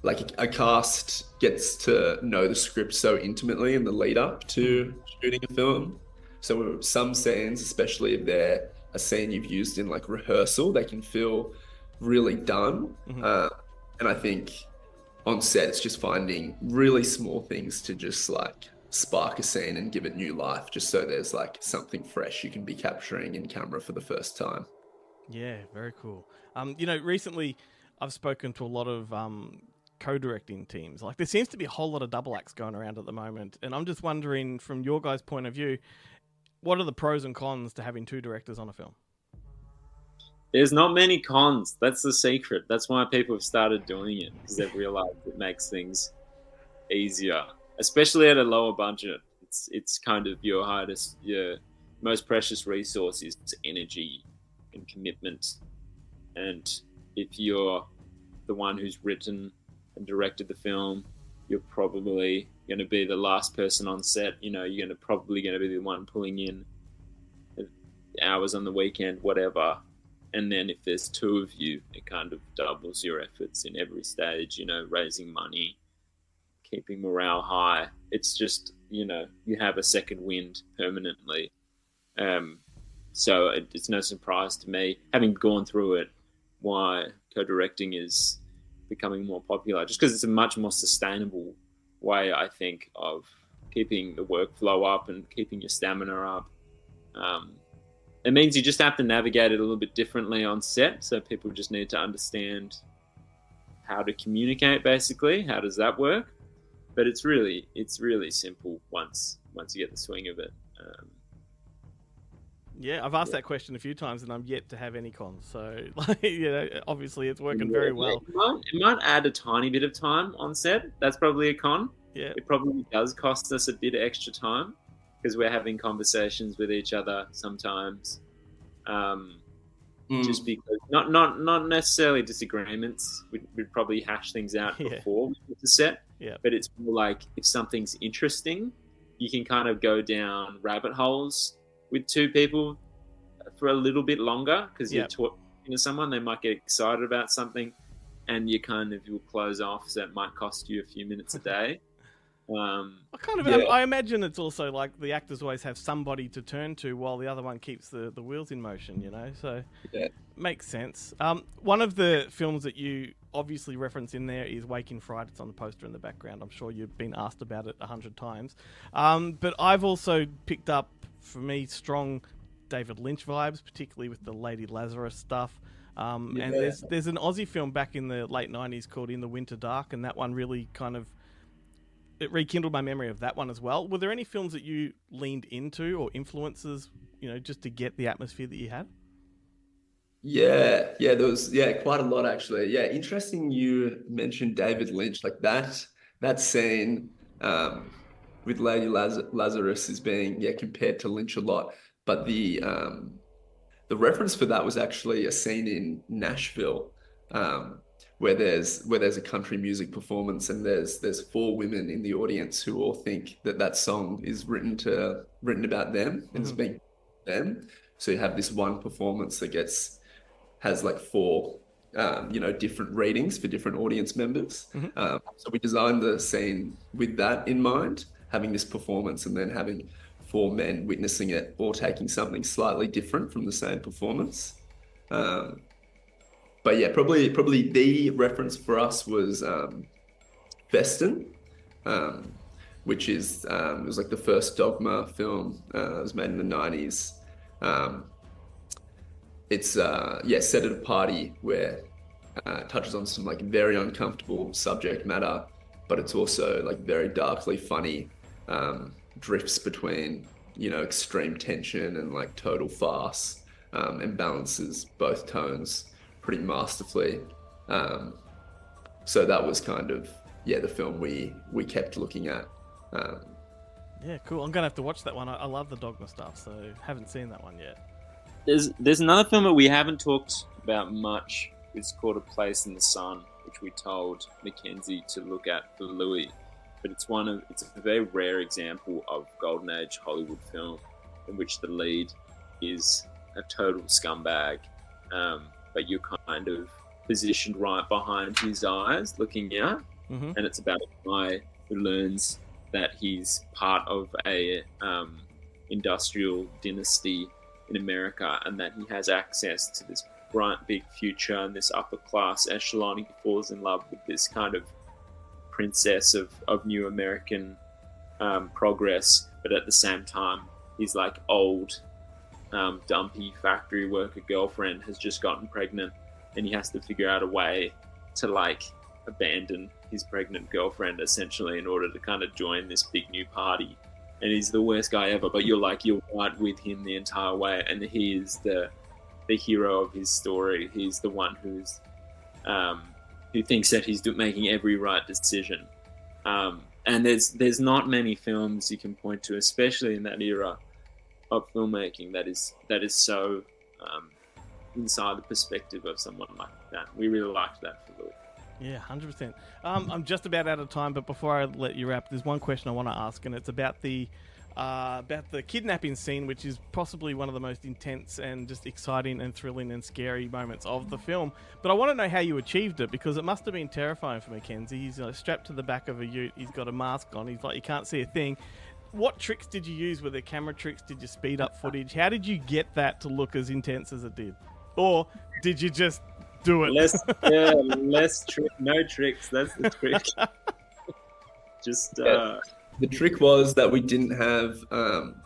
S9: like a cast gets to know the script so intimately in the lead up to shooting a film. So some scenes, especially if they're a scene you've used in like rehearsal, they can feel really done. And I think on set, it's just finding really small things to just like spark a scene and give it new life, just so there's like something fresh you can be capturing in camera for the first time.
S2: Yeah, very cool. Recently I've spoken to a lot of co-directing teams. Like, there seems to be a whole lot of double acts going around at the moment, and I'm just wondering, from your guys' point of view, what are the pros and cons to having two directors on a film?
S8: There's not many cons. That's the secret. That's why people have started doing it, because they've realized it makes things easier, especially at a lower budget. It's kind of your most precious resource is energy and commitment. And if you're the one who's written and directed the film, you're probably going to be the last person on set. You know, you're probably going to be the one pulling in hours on the weekend, whatever. And then if there's two of you, it kind of doubles your efforts in every stage, you know, raising money, keeping morale high. It's just, you know, you have a second wind permanently. So it's no surprise to me, having gone through it, why co-directing is becoming more popular, just because it's a much more sustainable way, I think, of keeping the workflow up and keeping your stamina up. It means you just have to navigate it a little bit differently on set, so people just need to understand how to communicate, basically. How does that work? But it's really simple once you get the swing of it.
S2: Yeah, I've asked that question a few times, and I'm yet to have any cons. So, you know, obviously it's working very well.
S8: It might add a tiny bit of time on set. That's probably a con.
S2: Yeah,
S8: it probably does cost us a bit of extra time because we're having conversations with each other sometimes. Just because not necessarily disagreements. We'd probably hash things out before we get to set.
S2: Yeah,
S8: but it's more like if something's interesting, you can kind of go down rabbit holes with two people for a little bit longer because you're talking to someone, they might get excited about something, and you'll close off. So it might cost you a few minutes a day.
S2: I imagine it's also like the actors always have somebody to turn to while the other one keeps the wheels in motion, you know, so makes sense. One of the films that you obviously reference in there is Wake in Fright. It's on the poster in the background. I'm sure you've been asked about it 100 times. But I've also picked up, for me, strong David Lynch vibes, particularly with the Lady Lazarus stuff. And there's an Aussie film back in the late 90s called In the Winter Dark, and that one really it rekindled my memory of that one as well. Were there any films that you leaned into or influences, you know, just to get the atmosphere that you had?
S9: Yeah, there was quite a lot actually. Yeah, interesting you mentioned David Lynch, like that scene with Lady Lazarus is being compared to Lynch a lot, but the reference for that was actually a scene in Nashville where there's a country music performance, and there's four women in the audience who all think that song is written about them and it's being them. So you have this one performance that has like four different readings for different audience members. So we designed the scene with that in mind, having this performance and then having four men witnessing it, or taking something slightly different from the same performance. But yeah, probably the reference for us was Festin, which is it was like the first Dogma film. It was made in the 90s. It's set at a party where it touches on some like very uncomfortable subject matter, but it's also like very darkly funny. Drifts between, you know, extreme tension and like total farce, and balances both tones pretty masterfully. So that was kind of the film we kept looking at.
S2: Yeah, cool. I'm gonna have to watch that one. I love the Dogma stuff, so haven't seen that one yet.
S8: There's another film that we haven't talked about much. It's called A Place in the Sun, which we told Mackenzie to look at for Louis. But it's a very rare example of Golden Age Hollywood film in which the lead is a total scumbag, but you're kind of positioned right behind his eyes looking out. And it's about a guy who learns that he's part of a industrial dynasty in America, and that he has access to this bright big future and this upper class echelon. He falls in love with this kind of princess of new American progress, but at the same time his like old dumpy factory worker girlfriend has just gotten pregnant, and he has to figure out a way to like abandon his pregnant girlfriend essentially in order to kind of join this big new party. And he's the worst guy ever, but you're right with him the entire way, and he is the the hero of his story. He's the one who thinks that he's making every right decision. And there's not many films you can point to, especially in that era of filmmaking, that is so inside the perspective of someone like that. We really liked that for Louis.
S2: Yeah, 100%. I'm just about out of time, but before I let you wrap, there's one question I want to ask, and it's about the kidnapping scene, which is possibly one of the most intense and just exciting and thrilling and scary moments of the film. But I want to know how you achieved it, because it must have been terrifying for Mackenzie. He's strapped to the back of a ute. He's got a mask on. He's like, you can't see a thing. What tricks did you use? Were there camera tricks? Did you speed up footage? How did you get that to look as intense as it did? Or did you just do it?
S8: No tricks. That's the trick. Just
S9: the trick was that we didn't have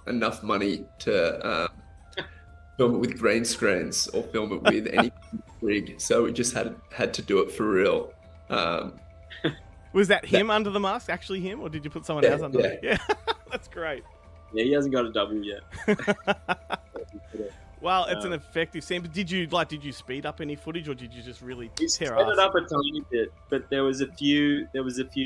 S9: enough money to film it with green screens or film it with any rig, so we just had to do it for real.
S2: Was that him under the mask? Actually him, or did you put someone else under it? Yeah, that's great.
S8: Yeah, he hasn't got a double yet.
S2: Well, it's an effective scene. But did you speed up any footage, or did you just really
S8: We sped it up a tiny bit, but there was a few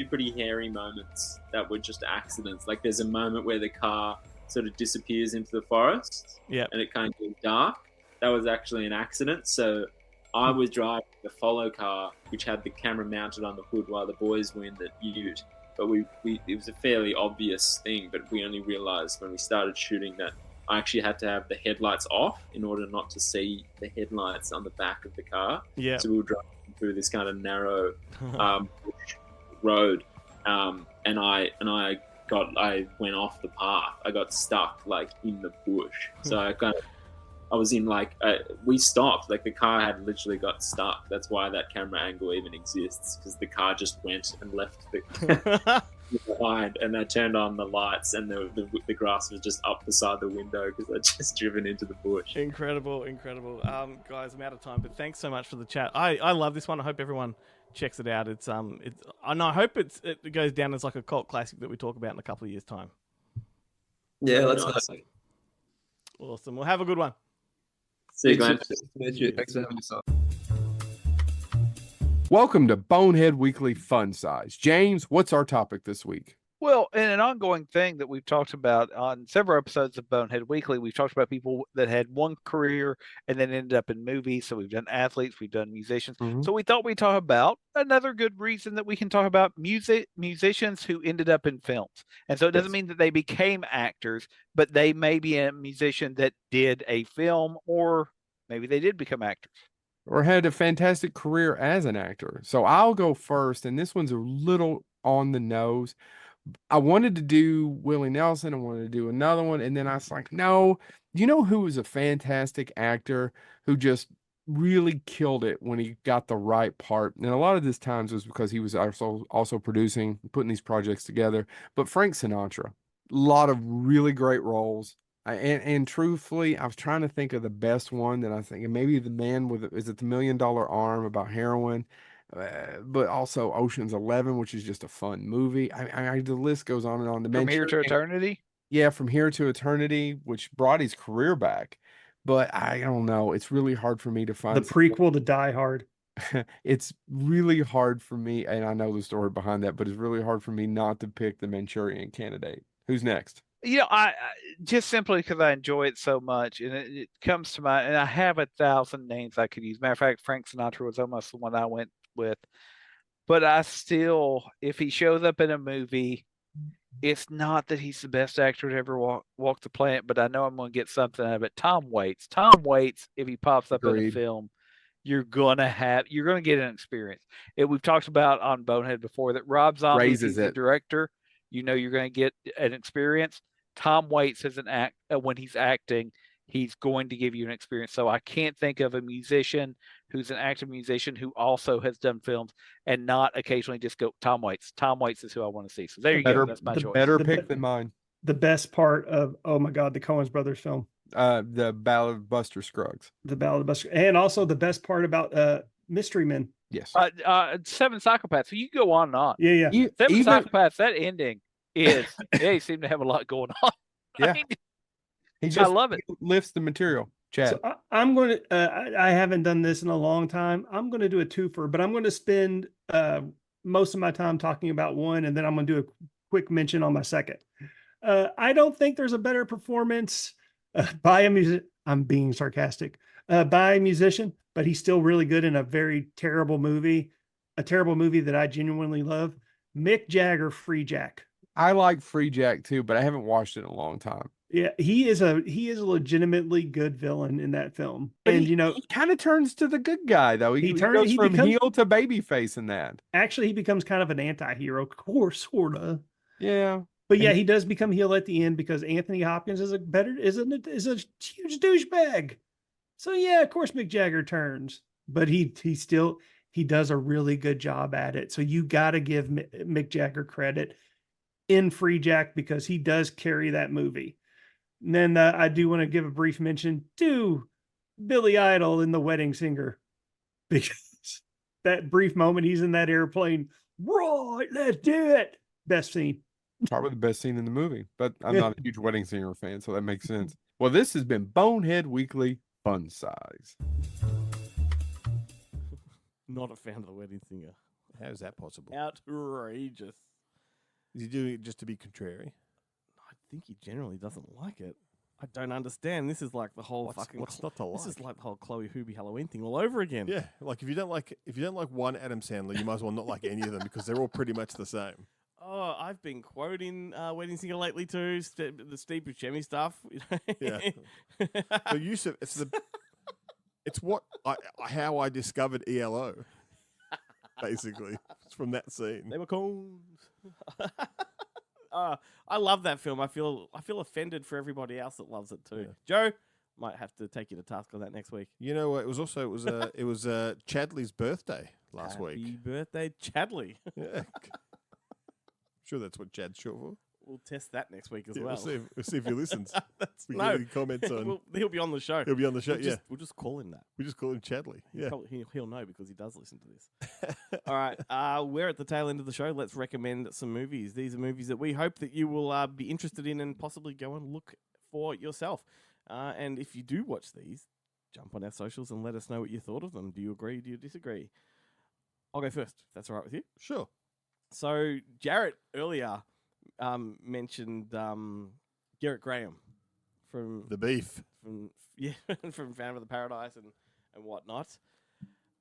S8: pretty hairy moments that were just accidents. Like there's a moment where the car sort of disappears into the forest, and it kind of gets dark. That was actually an accident. So I was driving the follow car, which had the camera mounted on the hood, while the boys were in the ute. But it was a fairly obvious thing, but we only realized when we started shooting that I actually had to have the headlights off in order not to see the headlights on the back of the car.
S2: Yeah.
S8: So we were driving through this kind of narrow road, and I went off the path. I got stuck like in the bush. So I was in we stopped. Like the car had literally got stuck. That's why that camera angle even exists, because the car just went and left the behind, and I turned on the lights, and the grass was just up beside the window because I'd just driven into the bush.
S2: Incredible. Guys, I'm out of time, but thanks so much for the chat. I love this one. I hope everyone checks it out. And I hope it goes down as like a cult classic that we talk about in a couple of years' time.
S9: Yeah, let's hope.
S2: Awesome. Well, have a good one.
S8: See you, Glenn.
S9: Thanks for having us on.
S10: Welcome to Bonehead Weekly Fun Size. James, what's our topic this week?
S11: Well, and an ongoing thing that we've talked about on several episodes of Bonehead Weekly, we've talked about people that had one career and then ended up in movies. So we've done athletes, we've done musicians.
S10: Mm-hmm.
S11: So we thought we'd talk about another good reason that we can talk about musicians who ended up in films. And so it doesn't mean that they became actors, but they may be a musician that did a film, or maybe they did become actors.
S10: Or had a fantastic career as an actor. So I'll go first, and this one's a little on the nose. I wanted to do Willie Nelson. I wanted to do another one, and then I was like, no. You know who was a fantastic actor who just really killed it when he got the right part? And a lot of this times was because he was also producing, putting these projects together. But Frank Sinatra, a lot of really great roles. And truthfully, I was trying to think of the best one that I think, and maybe the man with, is it the $1 Million Arm about heroin? But also Ocean's 11, which is just a fun movie. The list goes on and on.
S11: From Here to Eternity?
S10: Yeah, From Here to Eternity, which brought his career back. But I don't know. It's really hard for me to find.
S12: The prequel to Die Hard.
S10: It's really hard for me, and I know the story behind that, but it's really hard for me not to pick the Manchurian Candidate. Who's next?
S11: You know, I just simply because I enjoy it so much, and it comes to mind, and I have 1,000 names I could use. Matter of fact, Frank Sinatra was almost the one I went with. But I still, if he shows up in a movie, it's not that he's the best actor to ever walk the planet, but I know I'm going to get something out of it. Tom Waits. Tom Waits, if he pops up in a film, you're going to get an experience. We've talked about on Bonehead before that Rob Zombie is the director. You know you're going to get an experience. Tom Waits as when he's acting, he's going to give you an experience. So I can't think of a musician who's an active musician who also has done films and not occasionally just go Tom Waits. Tom Waits is who I want to see. So there you go. That's my choice.
S10: Better pick than mine.
S12: The best part of, oh my God, the Coen Brothers film.
S10: The Ballad of Buster Scruggs.
S12: The Ballad of Buster, and also the best part about Mystery Men.
S10: Yes.
S11: Seven Psychopaths. So you go on and on.
S12: Yeah.
S11: Seven Psychopaths. That ending is they seem to have a lot going on.
S10: Yeah. I love it. He lifts the material. Chad.
S12: So I'm going to, I haven't done this in a long time. I'm going to do a twofer, but I'm going to spend most of my time talking about one, and then I'm going to do a quick mention on my second. I don't think there's a better performance by a musician. I'm being sarcastic. By a musician, but he's still really good in a very terrible movie, a terrible movie that I genuinely love. Mick Jagger, Free Jack.
S10: I like Free Jack too, but I haven't watched it in a long time.
S12: Yeah, he is a legitimately good villain in that film.
S10: But
S12: And
S10: he kind of turns to the good guy though. He goes from heel to babyface in that.
S12: Actually, he becomes kind of an anti-hero, sort of.
S10: Yeah.
S12: But yeah, he does become heel at the end because Anthony Hopkins is a huge douchebag. So yeah, of course Mick Jagger turns, but he does a really good job at it. So you got to give Mick Jagger credit in Free Jack because he does carry that movie. And then I do want to give a brief mention to Billy Idol in The Wedding Singer, because that brief moment he's in that airplane, right, let's do it. Best scene.
S10: Probably the best scene in the movie, but I'm not a huge Wedding Singer fan, so that makes sense. Well, this has been Bonehead Weekly Fun Size.
S2: Not a fan of The Wedding Singer.
S6: How is that possible?
S2: Outrageous.
S6: Is he doing it just to be contrary?
S2: I think he generally doesn't like it. I don't understand. This is like the whole
S6: What's not to like?
S2: This is like the whole Chloe Hoobie Halloween thing all over again.
S6: Yeah, like if you don't like one Adam Sandler, you might as well not like any of them because they're all pretty much the same.
S2: Oh, I've been quoting Wedding Singer lately too. The Steve Buscemi stuff.
S6: Yeah. So Yusuf, it's what how I discovered ELO. Basically, it's from that scene.
S2: They were coons. I love that film. I feel offended for everybody else that loves it too.
S6: Yeah.
S2: Joe, might have to take you to task on that next week.
S6: You know, it was Chadley's birthday last week.
S2: Happy birthday, Chadley.
S6: Yeah. Sure, that's what Chad's short for.
S2: We'll test that next week as
S6: Yeah,
S2: well.
S6: we'll see if he listens. We
S2: no,
S6: get any comments on.
S2: He'll be on the show.
S6: He'll be on the show.
S2: We'll just call him that.
S6: We just call him Chadley. Yeah,
S2: He'll know because he does listen to this. All right, we're at the tail end of the show. Let's recommend some movies. These are movies that we hope that you will be interested in and possibly go and look for yourself. And if you do watch these, jump on our socials and let us know what you thought of them. Do you agree? Do you disagree? I'll go first, if that's all right with you.
S6: Sure.
S2: So Jarrett earlier mentioned Garrett Graham from
S6: The Beef,
S2: from Phantom of the Paradise and whatnot.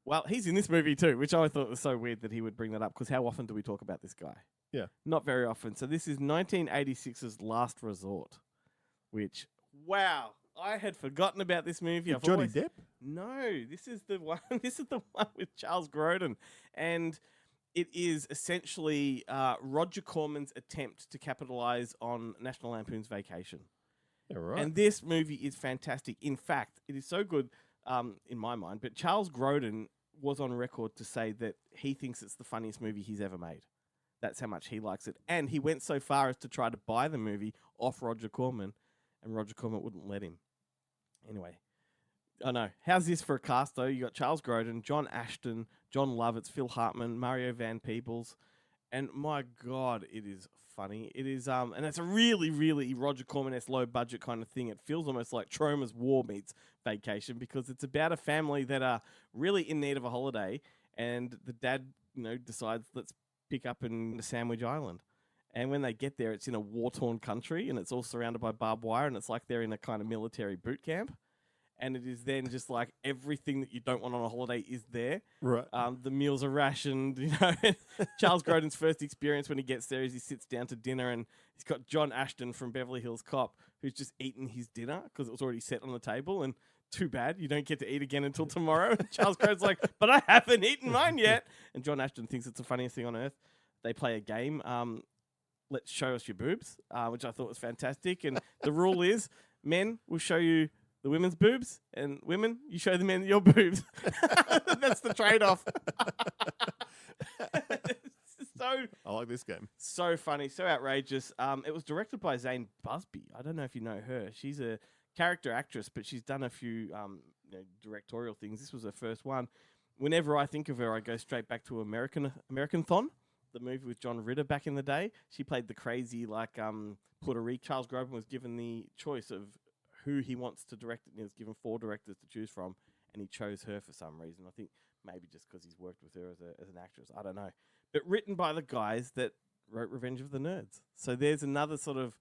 S2: Well, he's in this movie too, which I thought was so weird that he would bring that up because how often do we talk about this guy?
S6: Yeah,
S2: not very often. So this is 1986's Last Resort, which wow, I had forgotten about this movie.
S6: Johnny Depp?
S2: No, this is the one. This is the one with Charles Grodin, and it is essentially Roger Corman's attempt to capitalize on National Lampoon's Vacation.
S6: Yeah, right.
S2: And this movie is fantastic. In fact, it is so good in my mind. But Charles Grodin was on record to say that he thinks it's the funniest movie he's ever made. That's how much he likes it. And he went so far as to try to buy the movie off Roger Corman, and Roger Corman wouldn't let him. Anyway, I know. How's this for a cast, though? You got Charles Grodin, John Ashton, John Lovitz, Phil Hartman, Mario Van Peebles, and my God, it is funny. It is, and it's a really, really Roger Corman-esque low-budget kind of thing. It feels almost like Troma's War meets Vacation because it's about a family that are really in need of a holiday, and the dad, decides let's pick up in the Sandwich Island. And when they get there, it's in a war-torn country, and it's all surrounded by barbed wire, and it's like they're in a kind of military boot camp. And it is then just like everything that you don't want on a holiday is there.
S6: Right.
S2: The meals are rationed. Charles Grodin's first experience when he gets there is he sits down to dinner and he's got John Ashton from Beverly Hills Cop who's just eaten his dinner because it was already set on the table. And too bad, you don't get to eat again until tomorrow. And Charles Grodin's like, but I haven't eaten mine yet. And John Ashton thinks it's the funniest thing on earth. They play a game. Let's show us your boobs, which I thought was fantastic. And the rule is men will show you the women's boobs, and women, you show the men your boobs. That's the trade-off. So
S6: I like this game.
S2: So funny, so outrageous. It was directed by Zane Busby. I don't know if you know her. She's a character actress, but she's done a few directorial things. This was her first one. Whenever I think of her, I go straight back to American-Thon, the movie with John Ritter back in the day. She played the crazy, Puerto Rico. Charles Grodin was given the choice of who he wants to direct it. And he was given 4 directors to choose from, and he chose her for some reason. I think maybe just because he's worked with her as an actress. I don't know. But written by the guys that wrote Revenge of the Nerds. So there's another sort of,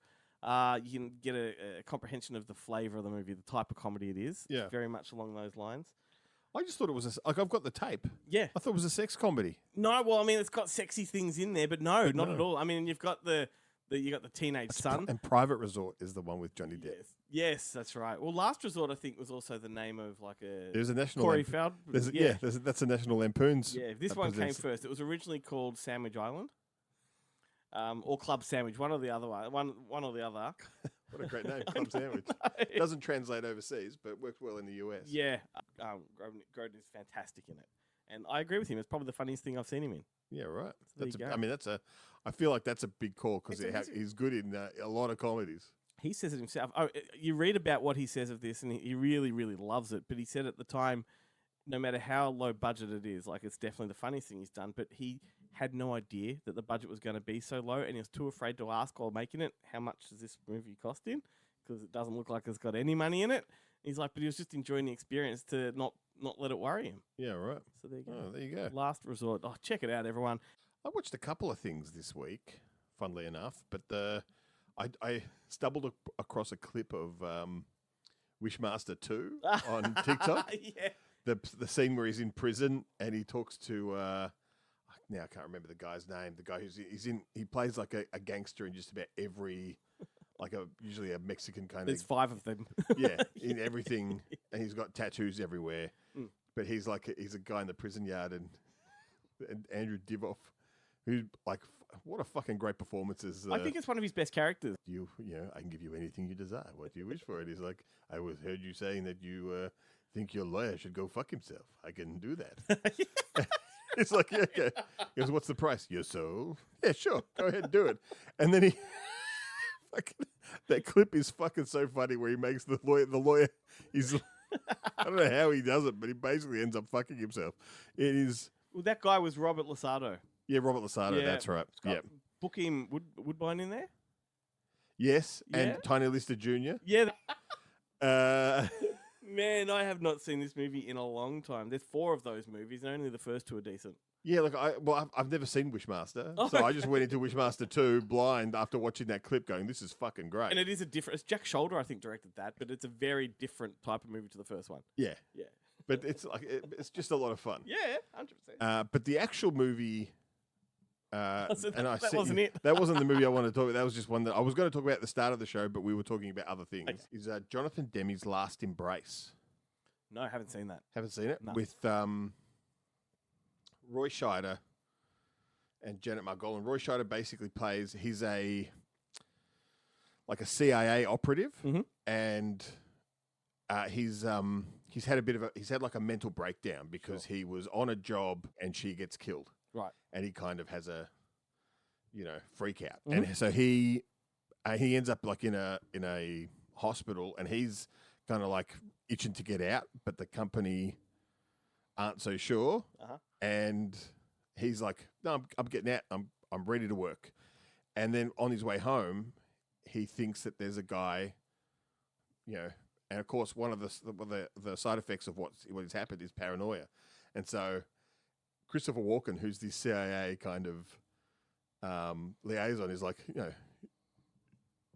S2: you can get a comprehension of the flavour of the movie, the type of comedy it is.
S6: Yeah.
S2: It's very much along those lines.
S6: I just thought it was like I've got the tape.
S2: Yeah.
S6: I thought it was a sex comedy.
S2: No, well, I mean, it's got sexy things in there, but not at all. I mean, you've got the teenage son.
S6: And Private Resort is the one with Johnny Depp.
S2: Yes, that's right. Well, Last Resort, I think, was also the name of like a...
S6: There's a national...
S2: Corey Feld.
S6: That's a National Lampoon's.
S2: Yeah, this one came first. It was originally called Sandwich Island. Or Club Sandwich, one or the other one. One or the other.
S6: What a great name, Club Sandwich. Doesn't translate overseas, but works well in the US.
S2: Yeah, Grodin is fantastic in it. And I agree with him. It's probably the funniest thing I've seen him in.
S6: Yeah, right.
S2: So
S6: I feel like that's a big call because he's good in a lot of comedies.
S2: He says it himself. Oh, you read about what he says of this, and he really, really loves it. But he said at the time, no matter how low budget it is, like it's definitely the funniest thing he's done. But he had no idea that the budget was going to be so low, and he was too afraid to ask while making it, how much does this movie cost him? Because it doesn't look like it's got any money in it. He's like, but he was just enjoying the experience to not let it worry him.
S6: Yeah, right.
S2: So there you go.
S6: Oh, there you go.
S2: Last Resort. Oh, check it out, everyone.
S6: I watched a couple of things this week, funnily enough, but I stumbled across a clip of Wishmaster 2 on TikTok.
S2: Yeah.
S6: The scene where he's in prison and he talks to now I can't remember the guy's name. The guy he plays like a gangster in just about every usually a Mexican kind
S2: There's
S6: of.
S2: 5 of them.
S6: Yeah, in everything, and he's got tattoos everywhere. But he's a guy in the prison yard, and Andrew Divoff, who what a fucking great performance is.
S2: I think it's one of his best characters.
S6: You know, I can give you anything you desire. What do you wish for? And he's like, I heard you saying that you think your lawyer should go fuck himself. I can do that. It's like, yeah, okay. He goes, what's the price? Your soul? Yeah, sure. Go ahead and do it. And then that clip is fucking so funny where he makes the lawyer is, I don't know how he does it, but he basically ends up fucking himself. It is.
S2: Well, that guy was Robert Lasado.
S6: Yeah, Robert Lasado, that's right. Yeah.
S2: Book him Woodbine in there?
S6: Yes, and Tiny Lister Jr.
S2: Yeah. Man, I have not seen this movie in a long time. There's 4 of those movies, and only the first 2 are decent.
S6: Yeah, look, I've never seen Wishmaster, so I just went into Wishmaster 2 blind after watching that clip going, this is fucking great.
S2: And it is it's Jack Shoulder, I think, directed that, but it's a very different type of movie to the first one.
S6: Yeah.
S2: Yeah.
S6: But it's it's just a lot of fun.
S2: Yeah, 100%.
S6: But the actual movie...
S2: that wasn't it.
S6: That wasn't the movie I wanted to talk about. That was just one that I was going to talk about at the start of the show, but we were talking about other things. Okay. Is Jonathan Demme's Last Embrace.
S2: No, I haven't seen that.
S6: Haven't seen it?
S2: No.
S6: With Roy Scheider and Janet Margolin. Roy Scheider basically plays, he's a CIA operative, and he's had like a mental breakdown because he was on a job and she gets killed.
S2: Right.
S6: And he kind of has a, freak out. And so he ends up like in a hospital, and he's kind of like itching to get out, but the company aren't so sure. And he's like, no, I'm getting out. I'm ready to work. And then on his way home, he thinks that there's a guy, and of course one of the side effects of what has happened is paranoia. And so Christopher Walken, who's the CIA kind of liaison, is like,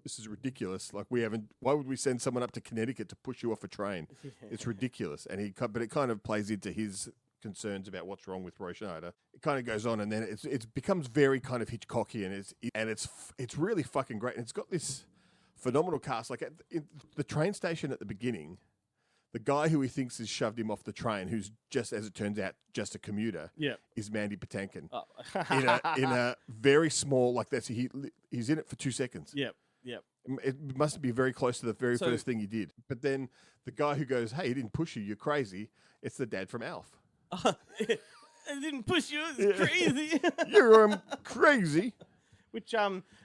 S6: this is ridiculous. Like, why would we send someone up to Connecticut to push you off a train? It's ridiculous. And but it kind of plays into his concerns about what's wrong with Roy Scheider. It kind of goes on, and then it becomes very kind of Hitchcocky, and it's really fucking great. And it's got this phenomenal cast. Like at the train station at the beginning, the guy who he thinks has shoved him off the train, who's just, as it turns out, just a commuter, is Mandy Patinkin.
S2: Oh.
S6: in a very small, he's in it for 2 seconds.
S2: Yep.
S6: It must be very close to the very first thing he did. But then the guy who goes, hey, he didn't push you, you're crazy, it's the dad from Alf.
S2: I didn't push you, it's crazy.
S6: You're crazy.
S2: Which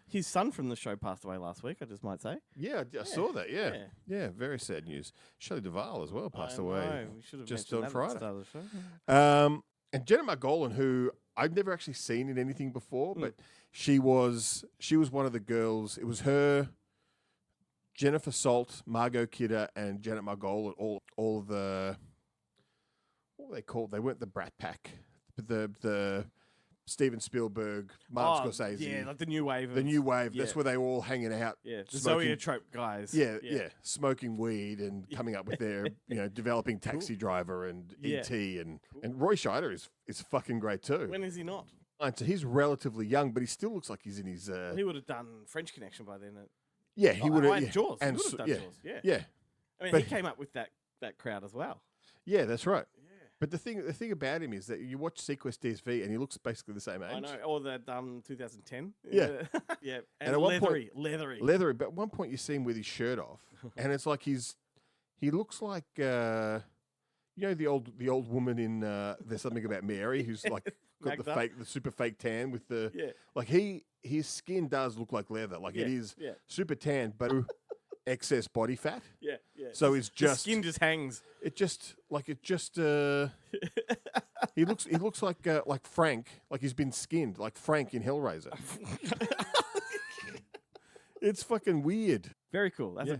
S2: his son from the show passed away last week, I just might say.
S6: Yeah, I saw that, yeah. Very sad news. Shelley Duvall as well passed away.
S2: We should have
S6: just
S2: mentioned
S6: on
S2: that
S6: Friday.
S2: At the start of the show.
S6: And Jenna Margolin, who I'd never actually seen in anything before, but she was one of the girls. It was her Jennifer Salt, Margot Kidder, and Janet Margol, all the what were they called? They weren't the Brat Pack, but the Steven Spielberg, Martin Scorsese.
S2: Yeah, like the new wave.
S6: The new wave.
S2: Yeah.
S6: That's where they were all hanging out.
S2: Yeah, the
S6: smoking-
S2: Zoetrope guys.
S6: Yeah, smoking weed and coming up with their, developing Taxi Driver and
S2: Yeah.
S6: E.T. and Roy Scheider is fucking great too.
S2: When is he not?
S6: And so he's relatively young, but he still looks like he's in his.
S2: He would have done French Connection by then.
S6: Yeah, he would have.
S2: And
S6: Yeah.
S2: Jaws.
S6: And
S2: he would have done
S6: yeah,
S2: Jaws. Yeah.
S6: yeah.
S2: I mean,
S6: But-
S2: he came up with that crowd as well.
S6: Yeah, that's right. But the thing about him is that you watch Sequest DSV and he looks basically the same age.
S2: I know. Or the 2010.
S6: Yeah.
S2: Yeah.
S6: And
S2: And
S6: at one
S2: leathery.
S6: point-
S2: Leathery.
S6: Leathery, but at one point you see him with his shirt off, and it's like he looks like the old woman in There's Something About Mary, who's like got
S2: Magda.
S6: the super fake tan with the
S2: Yeah.
S6: like his skin does look like leather, like it
S2: Yeah,
S6: is
S2: yeah.
S6: super tan, but excess body fat.
S2: Yeah. Yeah.
S6: So it's
S2: The
S6: just
S2: skin just hangs.
S6: he looks like Frank, like he's been skinned, like Frank in Hellraiser. It's fucking weird.
S2: Very cool. That's
S6: Yeah.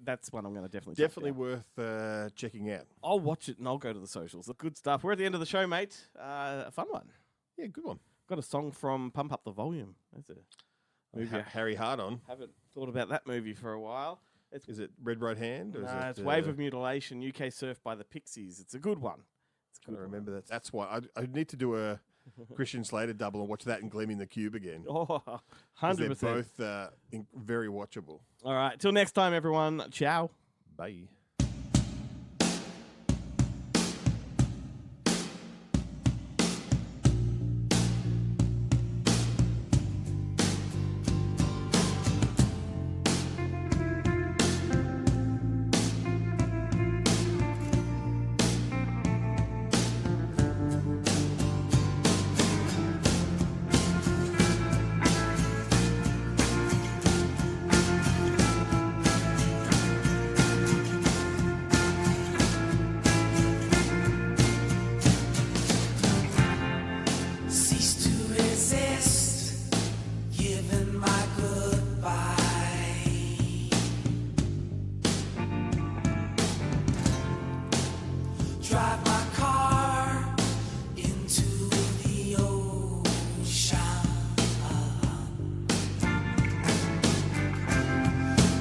S2: That's one I'm gonna definitely check
S6: Definitely
S2: out.
S6: worth checking out.
S2: I'll watch it and I'll go to the socials. Good stuff. We're at the end of the show, mate. A fun one.
S6: Yeah, good one.
S2: Got a song from Pump Up the Volume. That's a movie. I
S6: Harry Hardon.
S2: haven't thought about that movie for a while.
S6: Is it Red Right Hand? Or is
S2: Nah,
S6: it,
S2: it's Wave of Mutilation, UK Surf by the Pixies. It's a good one. It's a
S6: I
S2: good one.
S6: remember that. That's why I need to do a Christian Slater double and watch that and Gleaming the Cube again.
S2: Oh,
S6: 'Cause
S2: 100%.
S6: They're both very watchable.
S2: All right. Till next time, everyone. Ciao.
S6: Bye.
S13: Cease to resist, giving my goodbye. Drive my car into the ocean.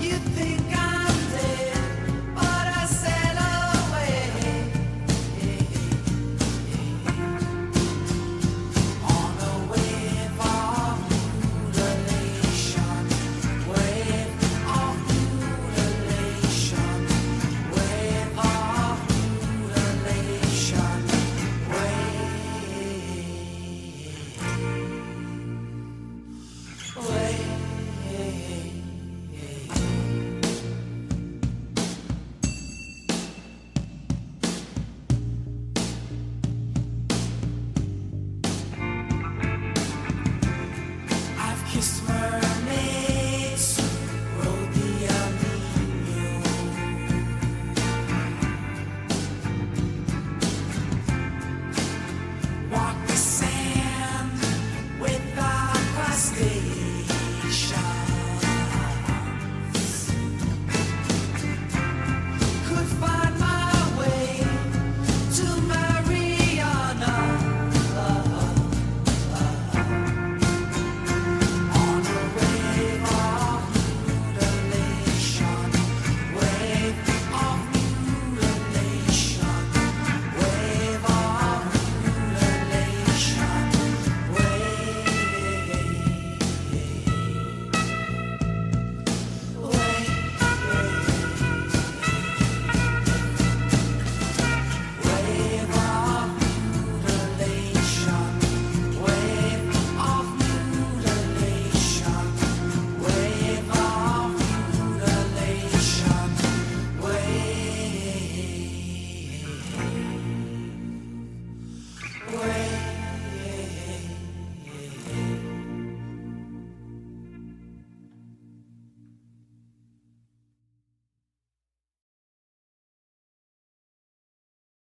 S13: You think I'm dead, but I sail away. On a wave of mutilation, wave of mutilation, wave of mutilation, I've kissed murder.